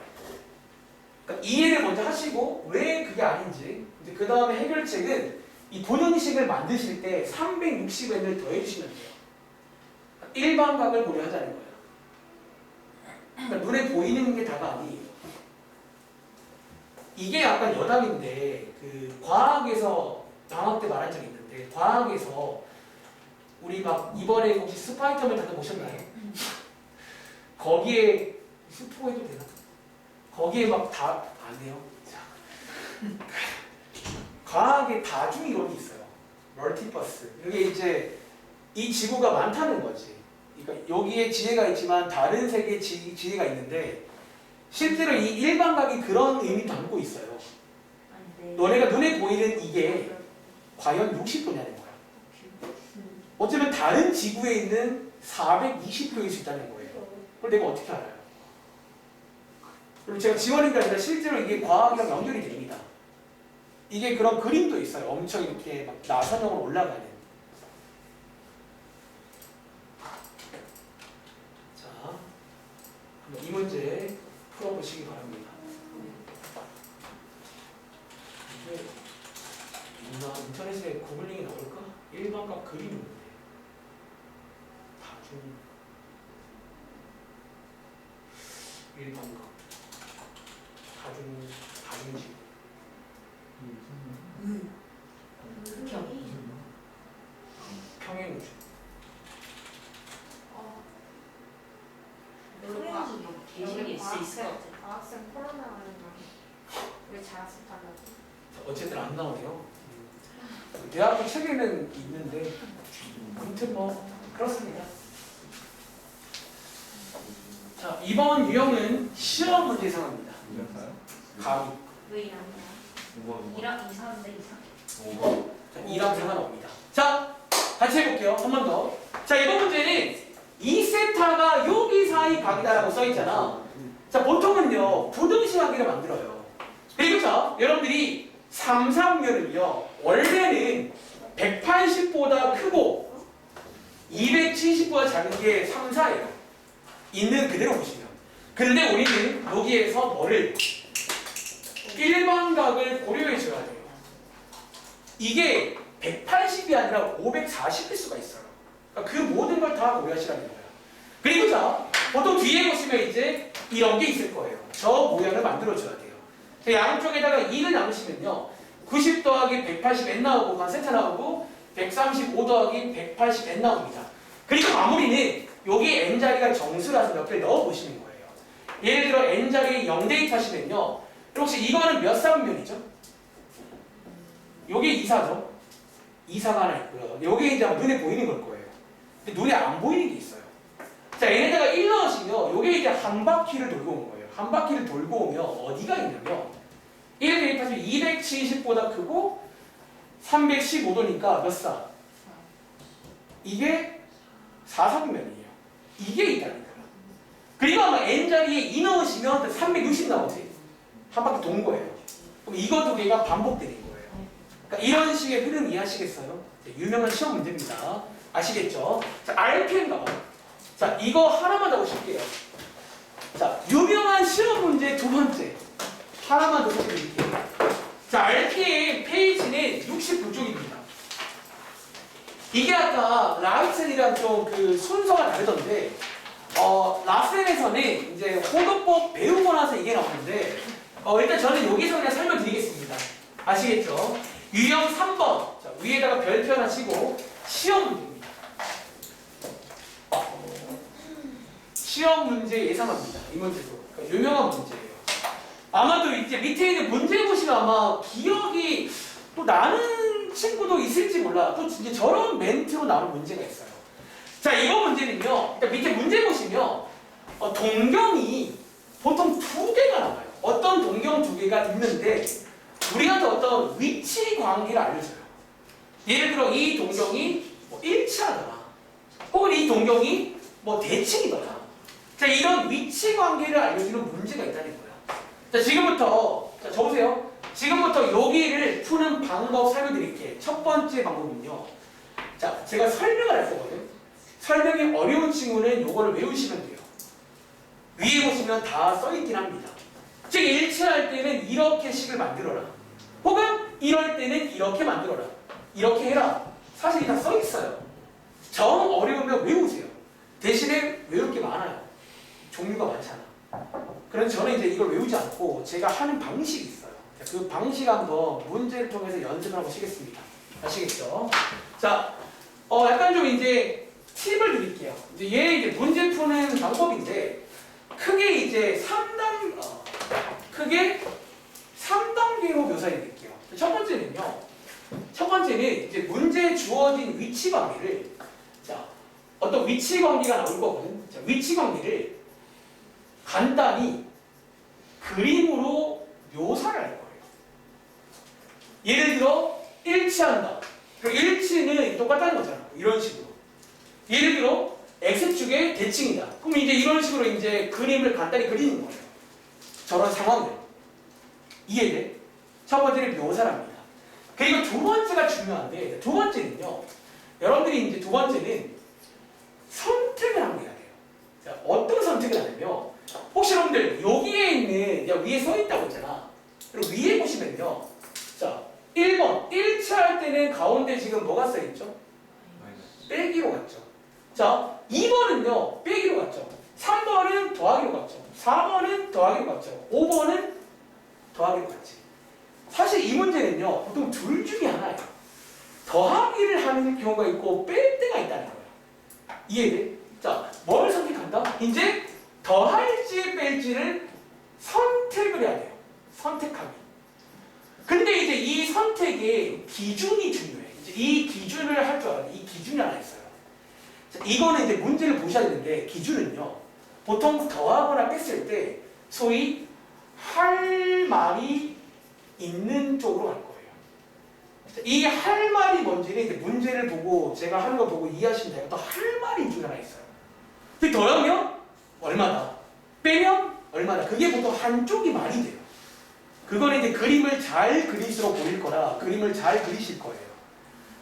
그러니까 이해를 먼저 하시고 왜 그게 아닌지 이제 그 다음에 해결책은 이 분형식을 만드실 때 360n을 더해주시면 돼요. 일반각을 고려하자는 거예요. 그러니까 눈에 보이는 게 다가 아니에요. 이게 약간 여담인데 그 과학에서 방학 때 말한 적이 있는데 과학에서 우리 막 이번에 혹시 스파이더맨 다들 보셨나요? 거기에 스포해도 되나? 거기에 막 다 안 해요. 과학의 다중 이론이 있어요. 멀티버스. 이게 이제 이 지구가 많다는 거지. 그러니까 여기에 지혜가 있지만 다른 세계에 지혜가 있는데 실제로 이 일반각이 그런 의미 담고 있어요. 너네가 눈에 보이는 이게 과연 60도냐는 거야. 어쩌면 다른 지구에 있는 420도일 수 있다는 거예요. 그걸 내가 어떻게 알아요? 그리고 제가 지원인 게 아니라 실제로 이게 과학이랑 연결이 됩니다. 이게 그런 그림도 있어요. 엄청 이렇게 막 나선형으로 올라가는. 자, 이 문제 풀어보시기 바랍니다. 이게 인터넷에 구글링이 나올까? 일반각 그림이 있는데 다중 일반각 다중지구 평행우주 계시게 있을 것 같아. 과학생 코로나 하는 거. 왜 자습 하려고? 어쨌든 안 나오네요. 대학교 책에는 있는데 아무튼 뭐 그렇습니다. 자, 이번 유형은 시험 문제 예상합니다. 가위. 왜 이러냐? 2랑 2, 4인데 5번. 자, 2랑 상관없습니다. 자, 같이 해볼게요. 한 번 더. 자, 이번 문제는 2세타가 여기 사이 각이다라고 써있잖아. 자, 보통은요 부등식하기를 만들어요. 그리고 자, 여러분들이 3, 3면은요 원래는 180보다 크고 270보다 작은 게 3, 4예요. 있는 그대로 보시면. 근데 우리는 여기에서 뭐를 일반각을 고려해 줘야 돼요. 이게 180이 아니라 540일 수가 있어요. 그러니까 그 모든 걸 다 고려하시라는 거예요. 그리고 자, 보통 뒤에 보시면 이제 이런 게 있을 거예요. 저 모양을 만들어줘야 돼요. 자, 양쪽에다가 2를 나누시면요. 90 더하기 180n 나오고, 한 세타 나오고, 135 더하기 180n 나옵니다. 그리고 마무리는 여기 n자리가 정수라서 몇 개를 넣어보시는 거예요. 예를 들어 n자리에 0대입 하시면요. 혹시 이거는 몇 3면이죠? 요게 2사죠? 2사가 하나 있고요. 요게 이제 눈에 보이는 걸 거예요. 근데 눈에 안 보이는 게 있어요. 자, 얘네다가 1 넣으시면 요게 이제 한 바퀴를 돌고 온 거예요. 한 바퀴를 돌고 오면 어디가 있냐면 1 대입하시면 270보다 크고 315도니까 몇 사? 이게 4사분면이에요. 이게 있다는 거예요. 그리고 아마 n자리에 2 넣으시면 360 나오지. 한 바퀴 돈 거예요. 그럼 이거 두 개가 반복되는 거예요. 그러니까 이런 식의 흐름 이해하시겠어요? 유명한 시험 문제입니다. 아시겠죠? 자, RPM 가봐요. 자, 이거 하나만 더 보실게요. 자, 유명한 시험 문제 두 번째. 하나만 더 보여드릴게요. 자, RPM 페이지는 69쪽입니다. 이게 아까 라이센이랑 좀 그 순서가 다르던데, 라센에서는 이제 호도법 배우고 나서 이게 나오는데, 일단 저는 여기서 그냥 설명드리겠습니다. 아시겠죠? 유형 3번. 자, 위에다가 별표 하나 치고, 시험 문제입니다. 시험 문제 예상합니다. 이 문제도. 그러니까 유명한 문제예요. 아마도 이제 밑에 있는 문제 보시면 아마 기억이 또 나는 친구도 있을지 몰라. 또 이제 저런 멘트로 나온 문제가 있어요. 자, 이번 문제는요. 일단 밑에 문제 보시면 동경이 보통 두 개가 나와요. 어떤 동경 두 개가 있는데 우리한테 어떤 위치 관계를 알려줘요. 예를 들어 이 동경이 뭐 1차다. 혹은 이 동경이 뭐 대칭이거나 자 이런 위치 관계를 알려주는 문제가 있다는 거야. 자 지금부터 자 적으세요. 지금부터 여기를 푸는 방법 설명드릴게요. 첫 번째 방법은요. 자 제가 설명을 할 거거든요. 설명이 어려운 친구는 요거를 외우시면 돼요. 위에 보시면 다 써있긴 합니다. 즉 일치할 때는 이렇게 식을 만들어라. 혹은 이럴 때는 이렇게 만들어라. 이렇게 해라. 사실 다 써있어요. 정 어려우면 외우세요. 대신에 외울 게 많아요. 종류가 많잖아. 그래서 저는 이제 이걸 외우지 않고 제가 하는 방식이 있어요. 자, 그 방식 한번 문제를 통해서 연습을 한번 시겠습니다. 아시겠죠? 자, 약간 좀 이제 팁을 드릴게요. 이제 얘 이제 문제 푸는 방법인데 크게 이제 3단계로 묘사해 드릴게요. 첫 번째는요. 첫 번째는 이제 문제에 주어진 위치 관계를 자, 어떤 위치 관계가 나올 거거든. 자, 위치 관계를 간단히 그림으로 묘사를 할 거예요. 예를 들어 일치한다. 그럼 일치는 똑같다는 거잖아. 이런 식으로. 예를 들어 X축의 대칭이다. 그럼 이제 이런 식으로 이제 그림을 간단히 그리는 거예요. 저런 상황을. 이해돼? 첫 번째는 묘사를 합니다. 그리고 두 번째가 중요한데 두 번째는요. 여러분들이 이제 두 번째는 선택을 한번 해야 돼요. 자, 어떤 선택을 하냐면 혹시 여러분들 여기에 있는 야, 위에 써 있다고 했잖아. 그리고 위에 보시면요. 자, 1번 일치할 때는 가운데 지금 뭐가 써 있죠? 빼기로 갔죠. 자, 2번은요. 빼기로 갔죠. 3번은 더하기로 갔죠. 4번은 더하기로 갔죠. 5번은 더하기로 갔지. 사실 이 문제는요. 보통 둘 중에 하나예요. 더하기를 하는 경우가 있고 뺄 때가 있다는 거예요. 이해돼? 자, 뭘 선택한다? 이제 더할지 뺄지를 선택을 해야 돼요. 선택하기. 근데 이제 이 선택의 기준이 중요해. 이제 이 기준을 할 줄 알아요. 이 기준이 하나 있어요. 자, 이거는 이제 문제를 보셔야 되는데 기준은요. 보통 더하거나 뺐을 때 소위 할 말이 있는 쪽으로 갈 거예요. 이 할 말이 뭔지는 이제 문제를 보고 제가 하는 거 보고 이해하시면 돼요. 또 할 말이 중 하나 있어요. 그 더하면 얼마다, 빼면 얼마다. 그게 보통 한쪽이 말이 돼요. 그거는 이제 그림을 잘 그릴수록 보일 거라 그림을 잘 그리실 거예요.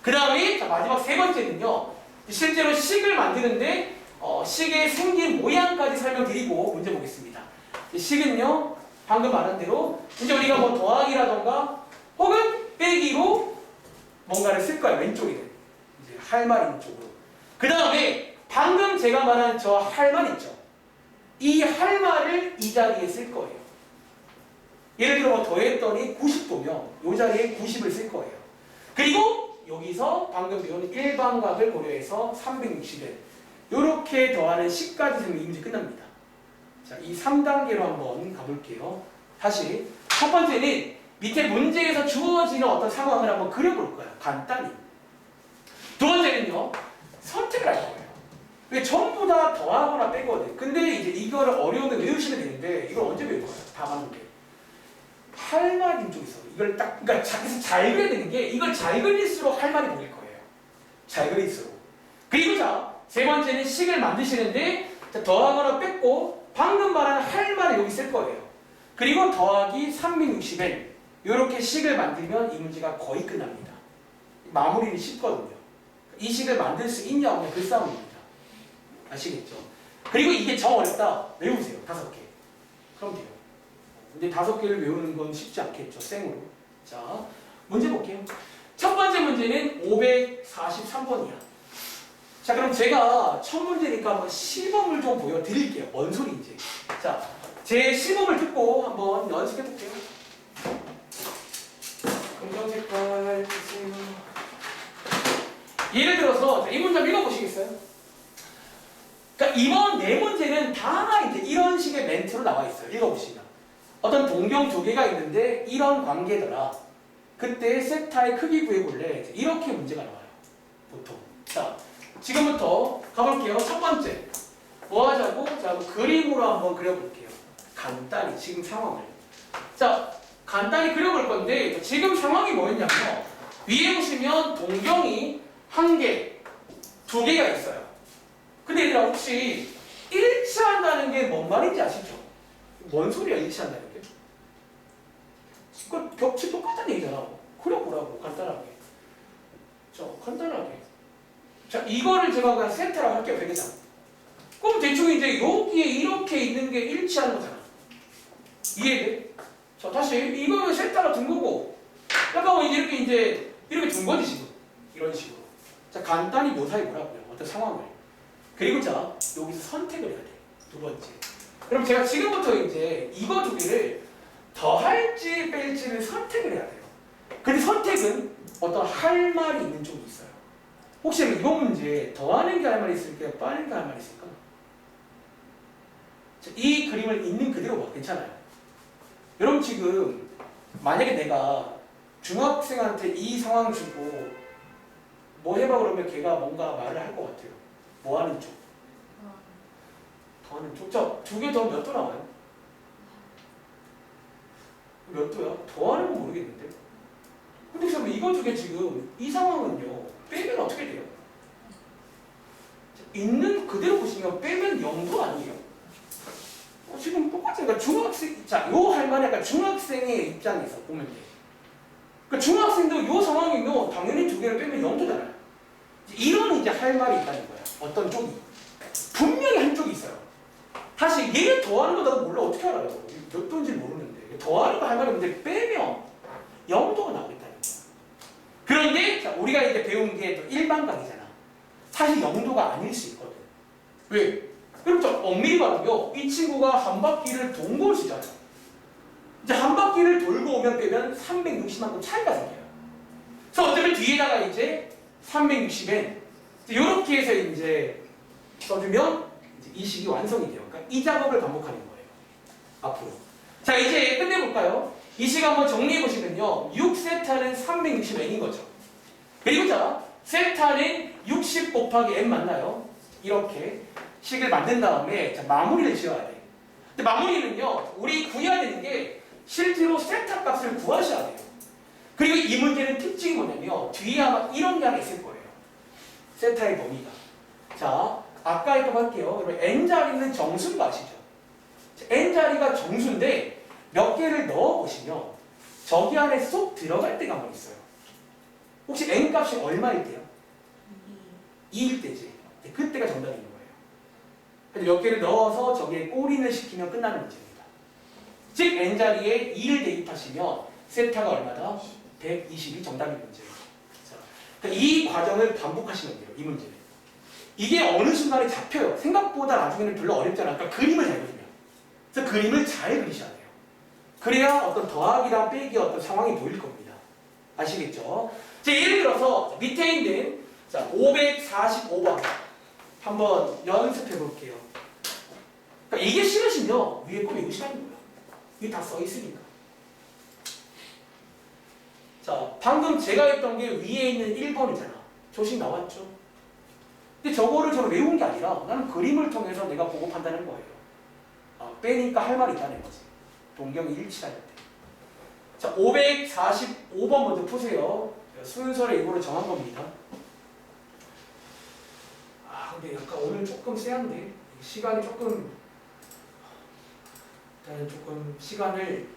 그 다음에 마지막 세 번째는요. 실제로 식을 만드는데 식의 생긴 모양까지 설명드리고 문제 보겠습니다. 식은요. 방금 말한 대로 이제 우리가 뭐 더하기라던가 혹은 빼기로 뭔가를 쓸 거예요. 왼쪽에는 이제 할 말 있는 쪽으로. 그 다음에 방금 제가 말한 저 할 말 있죠. 이 할 말을 이 자리에 쓸 거예요. 예를 들어 뭐 더했더니 90도면 이 자리에 90을 쓸 거예요. 그리고 여기서 방금 배운 일반각을 고려해서 360을 이렇게 더하는 식까지 쓰면 이 문제 끝납니다. 자, 이 3단계로 한번 가볼게요. 다시 첫 번째는 밑에 문제에서 주어지는 어떤 상황을 한번 그려볼 거예요. 간단히. 두 번째는요. 선택을 할 거예요. 이게 전부 다 더하거나 빼거든. 근데 이제 이거를 어려운데 외우시면 되는데 이걸 언제 외울 거예요? 다 맞는데. 할 말인 쪽이 있어. 이걸 딱 그러니까 잘 그려야 되는 게 이걸 잘 그릴수록 할 말이 보일 거예요. 잘 그릴수록. 그리고 자, 세 번째는 식을 만드시는데 자, 더하거나 뺐고 방금 말한 할 말을 여기 쓸 거예요. 그리고 더하기 360엔 이렇게 식을 만들면 이 문제가 거의 끝납니다. 마무리는 쉽거든요. 이 식을 만들 수 있냐 없냐 그 싸움입니다. 아시겠죠? 그리고 이게 정 어렵다. 외우세요. 5개. 그럼 돼요. 근데 5개를 외우는 건 쉽지 않겠죠. 생으로. 자, 문제 볼게요. 첫 번째 문제는 543번이야. 자, 그럼 제가 첫 문제니까 한번 시범을 좀 보여드릴게요. 뭔 소리인지. 자, 제 시범을 듣고 한번 연습해 볼게요. 검정 색깔 주세요. 예를 들어서 이 문제 읽어보시겠어요? 그러니까 이번 네 문제는 다 이제 이런 식의 멘트로 나와 있어요. 읽어보시면. 어떤 동경 두 개가 있는데 이런 관계더라. 그때 세타의 크기 구해볼래. 이렇게 문제가 나와요. 보통. 자, 지금부터 가볼게요. 첫 번째. 뭐 하자고? 자, 그림으로 한번 그려볼게요. 간단히 지금 상황을. 자, 간단히 그려볼 건데 지금 상황이 뭐였냐면 위에 보시면 동경이 한 개, 두 개가 있어요. 근데 얘들아 혹시 일치한다는 게 뭔 말인지 아시죠? 뭔 소리야 일치한다는 게? 그 겹치 똑같은 얘기잖아. 그려보라고 간단하게. 자 간단하게. 자 이거를 제가 그냥 세타라고 할게요. 되겠잖아. 그럼 대충 이제 여기에 이렇게 있는 게 일치하는 거잖아. 이해돼? 자 다시 이거 세타가 둔 거고 약간 이제 이렇게 둔 거지 지금. 이런 식으로. 자 간단히 묘사해 보라고요. 어떤 상황을. 그리고 자 여기서 선택을 해야 돼. 두 번째. 그럼 제가 지금부터 이제 이거 두 개를 더할지 뺄지를 선택을 해야 돼요. 근데 선택은 어떤 할 말이 있는 쪽이 있어요. 혹시 이번 문제 더하는 게 할 말이 있을까요? 빠는 게 할 말이 있을까? 자, 이 그림을 있는 그대로 봐. 괜찮아요. 여러분 지금 만약에 내가 중학생한테 이 상황 주고 뭐 해봐 그러면 걔가 뭔가 말을 할 것 같아요. 뭐 하는 쪽? 더하는 쪽. 자, 두 개 더 몇 도 나와요? 몇 도야? 더하는 건 모르겠는데. 근데 그러면 이거 두 개 지금 이 상황은요. 빼면 어떻게 돼요? 있는 그대로 보시면 빼면 0도 아니에요. 지금 똑같아요. 그러니까 중학생, 자, 요 할 말이 약간 중학생의 입장에서 보면 돼. 그러니까 중학생도 요 상황이면 당연히 두 개를 빼면 0도잖아요. 이런 이제 할 말이 있다는 거야. 어떤 쪽이. 분명히 한쪽이 있어요. 사실 얘를 더하는 거 나도 몰라. 어떻게 알아요? 몇 도인지 모르는데. 더하는 거 할 말이 없는데 빼면 0도가 나오겠다는 거야. 그런데 자, 우리가 이제 배운 게 또 일반각이잖아. 사실 0도가 아닐 수 있거든. 왜? 그럼 좀 엄밀히 말하면 이 친구가 한 바퀴를 돈 걸 수 있잖아요. 이제 한 바퀴를 돌고 오면 빼면 360만큼 차이가 생겨요. 그래서 어쩌면 뒤에다가 이제 360엔 이렇게 해서 이제 써주면 이제 이 식이 완성이 돼요. 그러니까 이 작업을 반복하는 거예요. 앞으로. 자 이제 끝내볼까요? 이 식 한번 정리해보시면요. 6세타는 360n인 거죠. 그리고 자 세타는 60 곱하기 n 맞나요? 이렇게 식을 만든 다음에 자, 마무리를 지어야 돼. 근데 마무리는요. 우리 구해야 되는 게 실제로 세타 값을 구하셔야 돼요. 그리고 이 문제는 특징이 뭐냐면 뒤에 아마 이런 게 하나 있을 거예요. 세타의 범위가. 자 아까 했던 거 할게요. 그러면 n자리는 정수인 거 아시죠? n자리가 정수인데 몇 개를 넣어보시면 저기 안에 쏙 들어갈 때가 한번 있어요. 혹시 n값이 얼마일 때요? 2일 때지. 그때가 정답인 거예요. 근데 몇 개를 넣어서 저기에 꼬리를 시키면 끝나는 문제입니다. 즉 n자리에 2를 대입하시면 세타가 얼마다? 120이 정답인 문제예요. 그러니까 이 과정을 반복하시면 돼요. 이 문제는. 이게 어느 순간에 잡혀요. 생각보다 나중에는 별로 어렵지 않아. 그러니까 그림을 잘 그리면. 그래서 그림을 잘 그리셔야 돼요. 그래야 어떤 더하기랑 빼기 어떤 상황이 보일 겁니다. 아시겠죠? 자, 예를 들어서 밑에 있는 자 545번 한번 연습해 볼게요. 그러니까 이게 싫으시면 위에 거 외우시라는 거예요. 이게 다 써 있으니까. 자, 방금 제가 했던 게 위에 있는 1번이잖아. 조식 나왔죠? 근데 저거를 저는 외운 게 아니라 나는 그림을 통해서 내가 보고 판단한 거예요. 아, 빼니까 할 말이 있다는 거지. 동경이 일치할 때. 자, 545번 먼저 푸세요. 순서를 일부러 정한 겁니다. 아, 근데 약간 오늘 조금 쎄한데? 시간이 조금, 일단 조금 시간을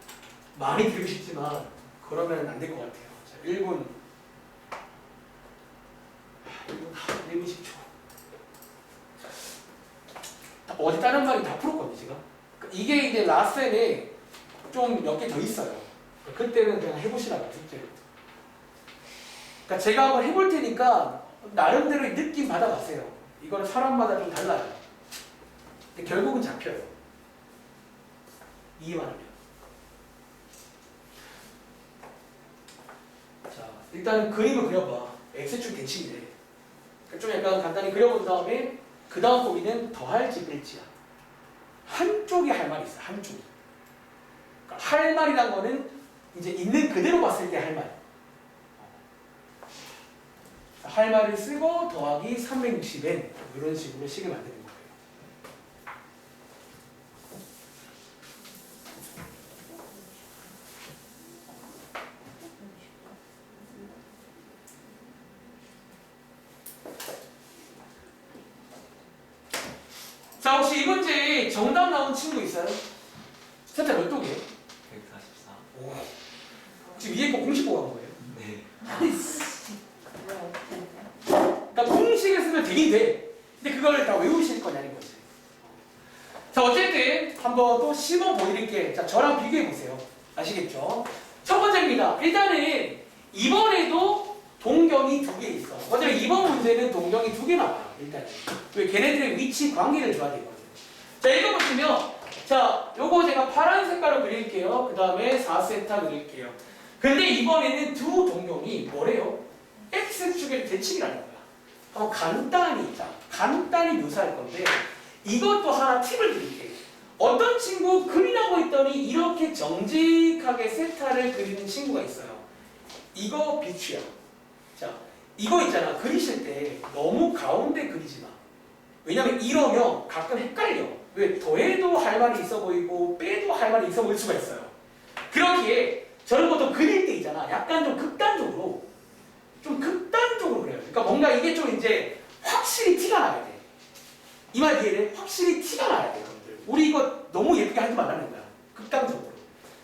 많이 들이고 싶지만, 그러면 안 될 것 같아요. 자, 1분 10초. 어제 다른 말이 다 풀었거든요, 제가. 이게 이제 라센에 좀 몇 개 더 있어요. 그때는 그냥 해보시라고, 숙제를. 그러니까 제가 한번 해볼 테니까 나름대로 느낌 받아가세요. 이거는 사람마다 좀 달라요. 근데 결국은 잡혀요. 이해만 하면. 자, 일단 그림을 그려봐. X축 대칭이래. 좀 약간 간단히 그려본 다음에 그 다음 보기는 더할지 뺄지야. 한쪽이 할 말이 있어. 한쪽이. 그러니까 할 말이란 거는 이제 있는 그대로 봤을 때 할 말. 할 말을 쓰고 더하기 360n 이런 식으로 식을 만드는 거예요. 자, 혹시 이 문제 정답 나온 친구 있어요? 세타 몇 독이에요? 144. 오. 지금 위에 거 공식 보고 간 거예요? 네. 그러니까 공식을 쓰면 되긴 돼. 근데 그걸 다 외우실 거냐는 거지. 자, 어쨌든 한번 또 심어 보이게. 자, 저랑 비교해 보세요. 아시겠죠? 첫 번째입니다. 일단은 이번에도 동경이 2개 있어. 어차피 이번 문제는 동경이 2개 나와요. 일단은. 왜 걔네들의 위치 관계를 줘야 되거든요. 자, 읽어보시면, 자, 요거 제가 파란 색깔로 그릴게요. 그 다음에 4세타 그릴게요. 근데 이번에는 두 동경이 뭐래요? X축의 대칭이라는 거야. 한번 간단히 묘사할 건데, 이것도 하나 팁을 드릴게요. 어떤 친구 그리라고 했더니 이렇게 정직하게 세타를 그리는 친구가 있어요. 이거 비추야. 자, 이거 있잖아. 그리실 때 너무 가운데 그리지 마. 왜냐면 이러면 가끔 헷갈려. 왜? 더해도 할 말이 있어 보이고 빼도 할 말이 있어 보일 수가 있어요. 그렇기에 저런 것도 그릴 때 있잖아. 약간 좀 극단적으로 그래요. 그러니까 뭔가 이게 좀 이제 확실히 티가 나야 돼. 이 말 이해돼? 확실히 티가 나야 돼, 여러분들. 우리 이거 너무 예쁘게 하지 말라는 거야. 극단적으로.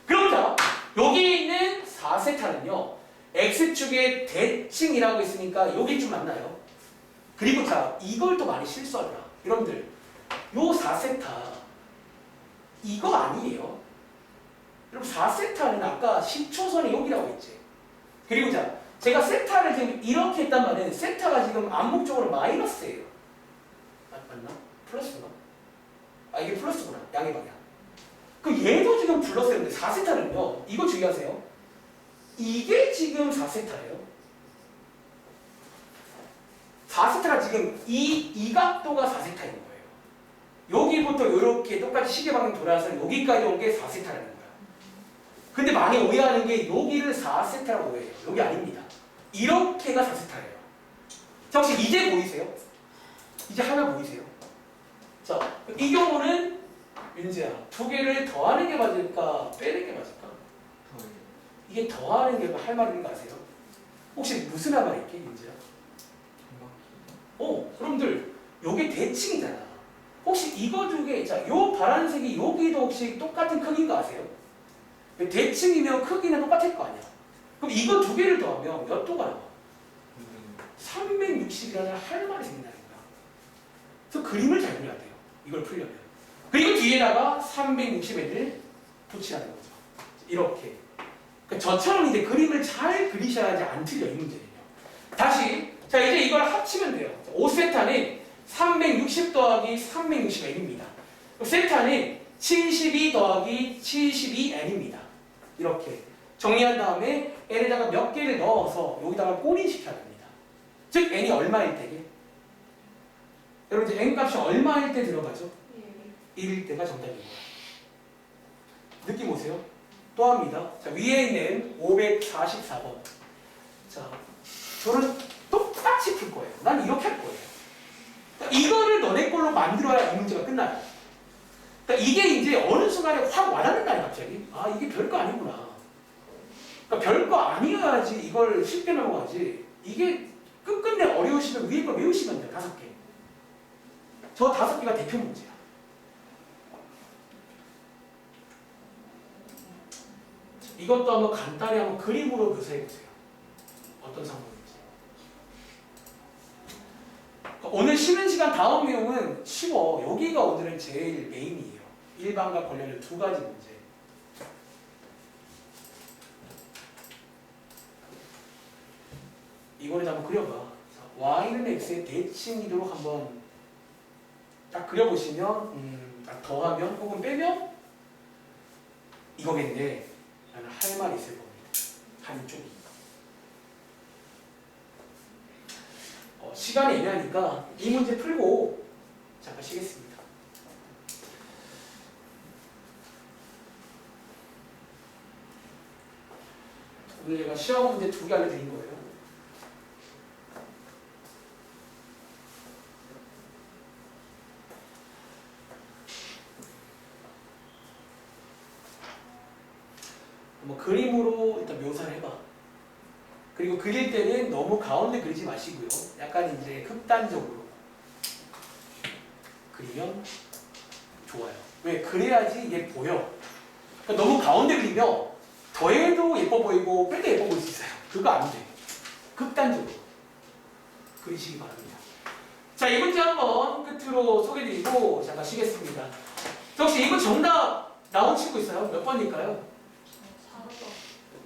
그럼 자, 여기 있는 4세타는요. X축의 대칭이라고 있으니까 여기 좀 맞나요? 그리고 자, 이걸 또 많이 실수하더라. 여러분들, 요 4세타 이거 아니에요. 여러분 4세타는 아까 10초선이 여기라고 했지. 그리고 자, 제가 세타를 지금 이렇게 했단 말은 세타가 지금 암묵적으로 마이너스예요. 맞나? 플러스구나. 아, 이게 플러스구나. 양의 방향. 그럼 얘도 지금 플러스였는데 4세타는요. 이거 주의하세요. 이게 지금 4세타예요. 4세타가 지금 이 각도가 4세타인 거예요. 여기부터 이렇게 똑같이 시계 방향 돌아서 여기까지 온 게 4세타라는 거야. 근데 많이 오해하는 게 여기를 4세타라고 오해해요. 여기 아닙니다. 이렇게가 4세타예요. 자, 혹시 이제 보이세요? 이제 하나 보이세요? 자, 이 경우는 윤지야, 2개를 더하는 게 맞을까? 빼는 게 맞을까? 더해요. 이게 더하는 게 할 말인 거 아세요? 혹시 무슨 할 말이 있게, 윤지야? 여러분들, 요게 대칭이잖아. 혹시 이거 2개, 자, 요 파란색이 여기도 혹시 똑같은 크기인 거 아세요? 대칭이면 크기는 똑같을 거 아니야. 그럼 이거 2개를 더하면 몇 도가 나와? 360이라는 할 말이 생긴다는 거야. 그래서 그림을 잘 그려야 돼요. 이걸 풀려면. 그리고 뒤에다가 360을 붙이라는 거죠. 이렇게. 그러니까 저처럼 이제 그림을 잘 그리셔야지 안 틀려, 이 문제는요. 다시, 자, 이제 이걸 합치면 돼요. 5세타는 360 더하기 360n입니다. 세타는 72 더하기 72n입니다. 이렇게 정리한 다음에 n에다가 몇 개를 넣어서 여기다가 꼬린시켜야 됩니다. 즉 n이 얼마일 때게? 여러분 이제 n 값이 얼마일 때 들어가죠? 1일 때가 정답입니다. 느낌 오세요? 또 합니다. 자, 위에 있는 544번. 자, 저는 똑같이 풀 거예요. 난 이렇게 할 거예요. 그러니까 이거를 너네 걸로 만들어야 이 문제가 끝나요. 그러니까 이게 이제 어느 순간에 확 와닿는다니 갑자기. 아, 이게 별거 아니구나. 그러니까 별거 아니어야지 이걸 쉽게 넘어가지. 이게 끝끝내 어려우시면 위에 걸 외우시면 돼요. 5개. 저 5개가 대표 문제야. 이것도 한번 간단히 한번 그림으로 묘사해 보세요. 어떤 상황인지. 오늘 쉬는 시간 다음 내용은 쉬워. 여기가 오늘은 제일 메인이에요. 일반과 관련된 2가지 문제. 이거를 한번 그려봐. y는 x의 대칭이도록 한번 딱 그려보시면 딱 더하면 혹은 빼면 이거겠네. 라는 할 말이 있을 겁니다. 한쪽이. 시간이 애매하니까 이 문제 풀고 잠깐 쉬겠습니다. 오늘 제가 시험 문제 2개 알려드린 거예요. 뭐 그림으로 일단 묘사를 해봐. 그리고 그릴 때는 너무 가운데 그리지 마시고요. 약간 이제 극단적으로 그리면 좋아요. 왜? 그래야지 이게 보여. 그러니까 너무 가운데 그리면 더해도 예뻐 보이고 빼도 예뻐 보일 수 있어요. 그거 안 돼. 극단적으로 그리시기 바랍니다. 자, 이 문제 한번 끝으로 소개드리고 잠깐 쉬겠습니다. 자, 혹시 이번 정답 나온 친구 있어요? 몇 번일까요?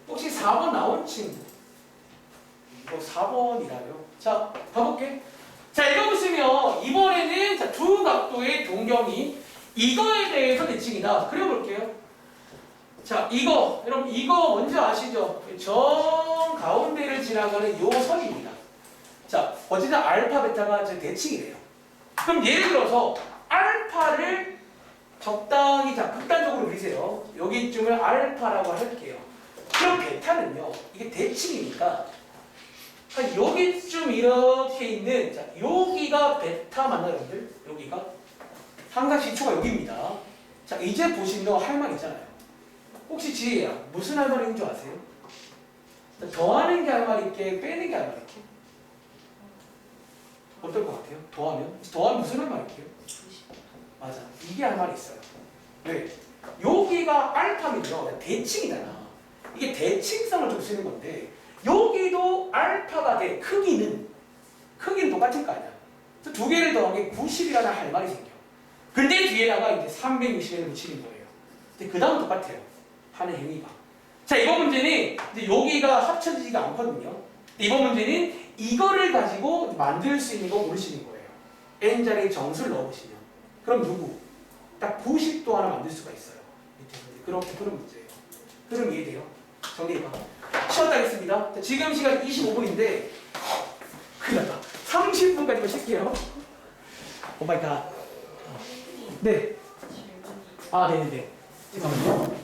혹시 4번 나온 친구? 4번이라요. 자, 가볼게. 자, 읽어보시면 이번에는 자, 두 각도의 동경이 이거에 대해서 대칭이다. 그려볼게요. 자, 이거 여러분 이거 먼저 아시죠? 정 가운데를 지나가는 요 선입니다. 자, 어쨌든 알파 베타가 대칭이래요. 그럼 예를 들어서 알파를 적당히 자 극단적으로 그리세요. 여기쯤을 알파라고 할게요. 그럼 베타는요, 이게 대칭이니까 한 여기쯤 이렇게 있는 자 여기가 베타 맞나요, 여러분들? 여기가 항상 시초가 여기입니다. 자, 이제 보시면 할 말 있잖아요. 혹시 지혜야 무슨 할 말인 줄 아세요? 더하는 게 할 말 있게 빼는 게 할 말 있게? 어떨 것 같아요? 더하면 무슨 할 말 있게요? 맞아, 이게 할 말이 있어요. 왜? 여기가 알파면요 대칭이잖아. 이게 대칭성을 좀 쓰는 건데 여기도 알파가 돼. 크기는 똑같을 거 아니야. 두 개를 더하면 90이라는 할 말이 생겨. 근데 뒤에다가 이제 360을 붙이는 거예요. 근데 그 다음은 똑같아요. 하는 행위가. 자, 이번 문제는 이제 여기가 합쳐지지가 않거든요. 이번 문제는 이거를 가지고 만들 수 있는 거 모르시는 거예요. n자리에 정수를 넣어보시면. 그럼 누구? 딱 90도 하나 만들 수가 있어요. 그렇게 푸는 문제예요. 흐름 이해돼요? 정리해봐. 쉬었다 하겠습니다. 자, 지금 시간 25분인데 큰일 났다. 30분까지만 쉴게요. 오 마이 갓. 네. 아, 네네네. 잠깐만요.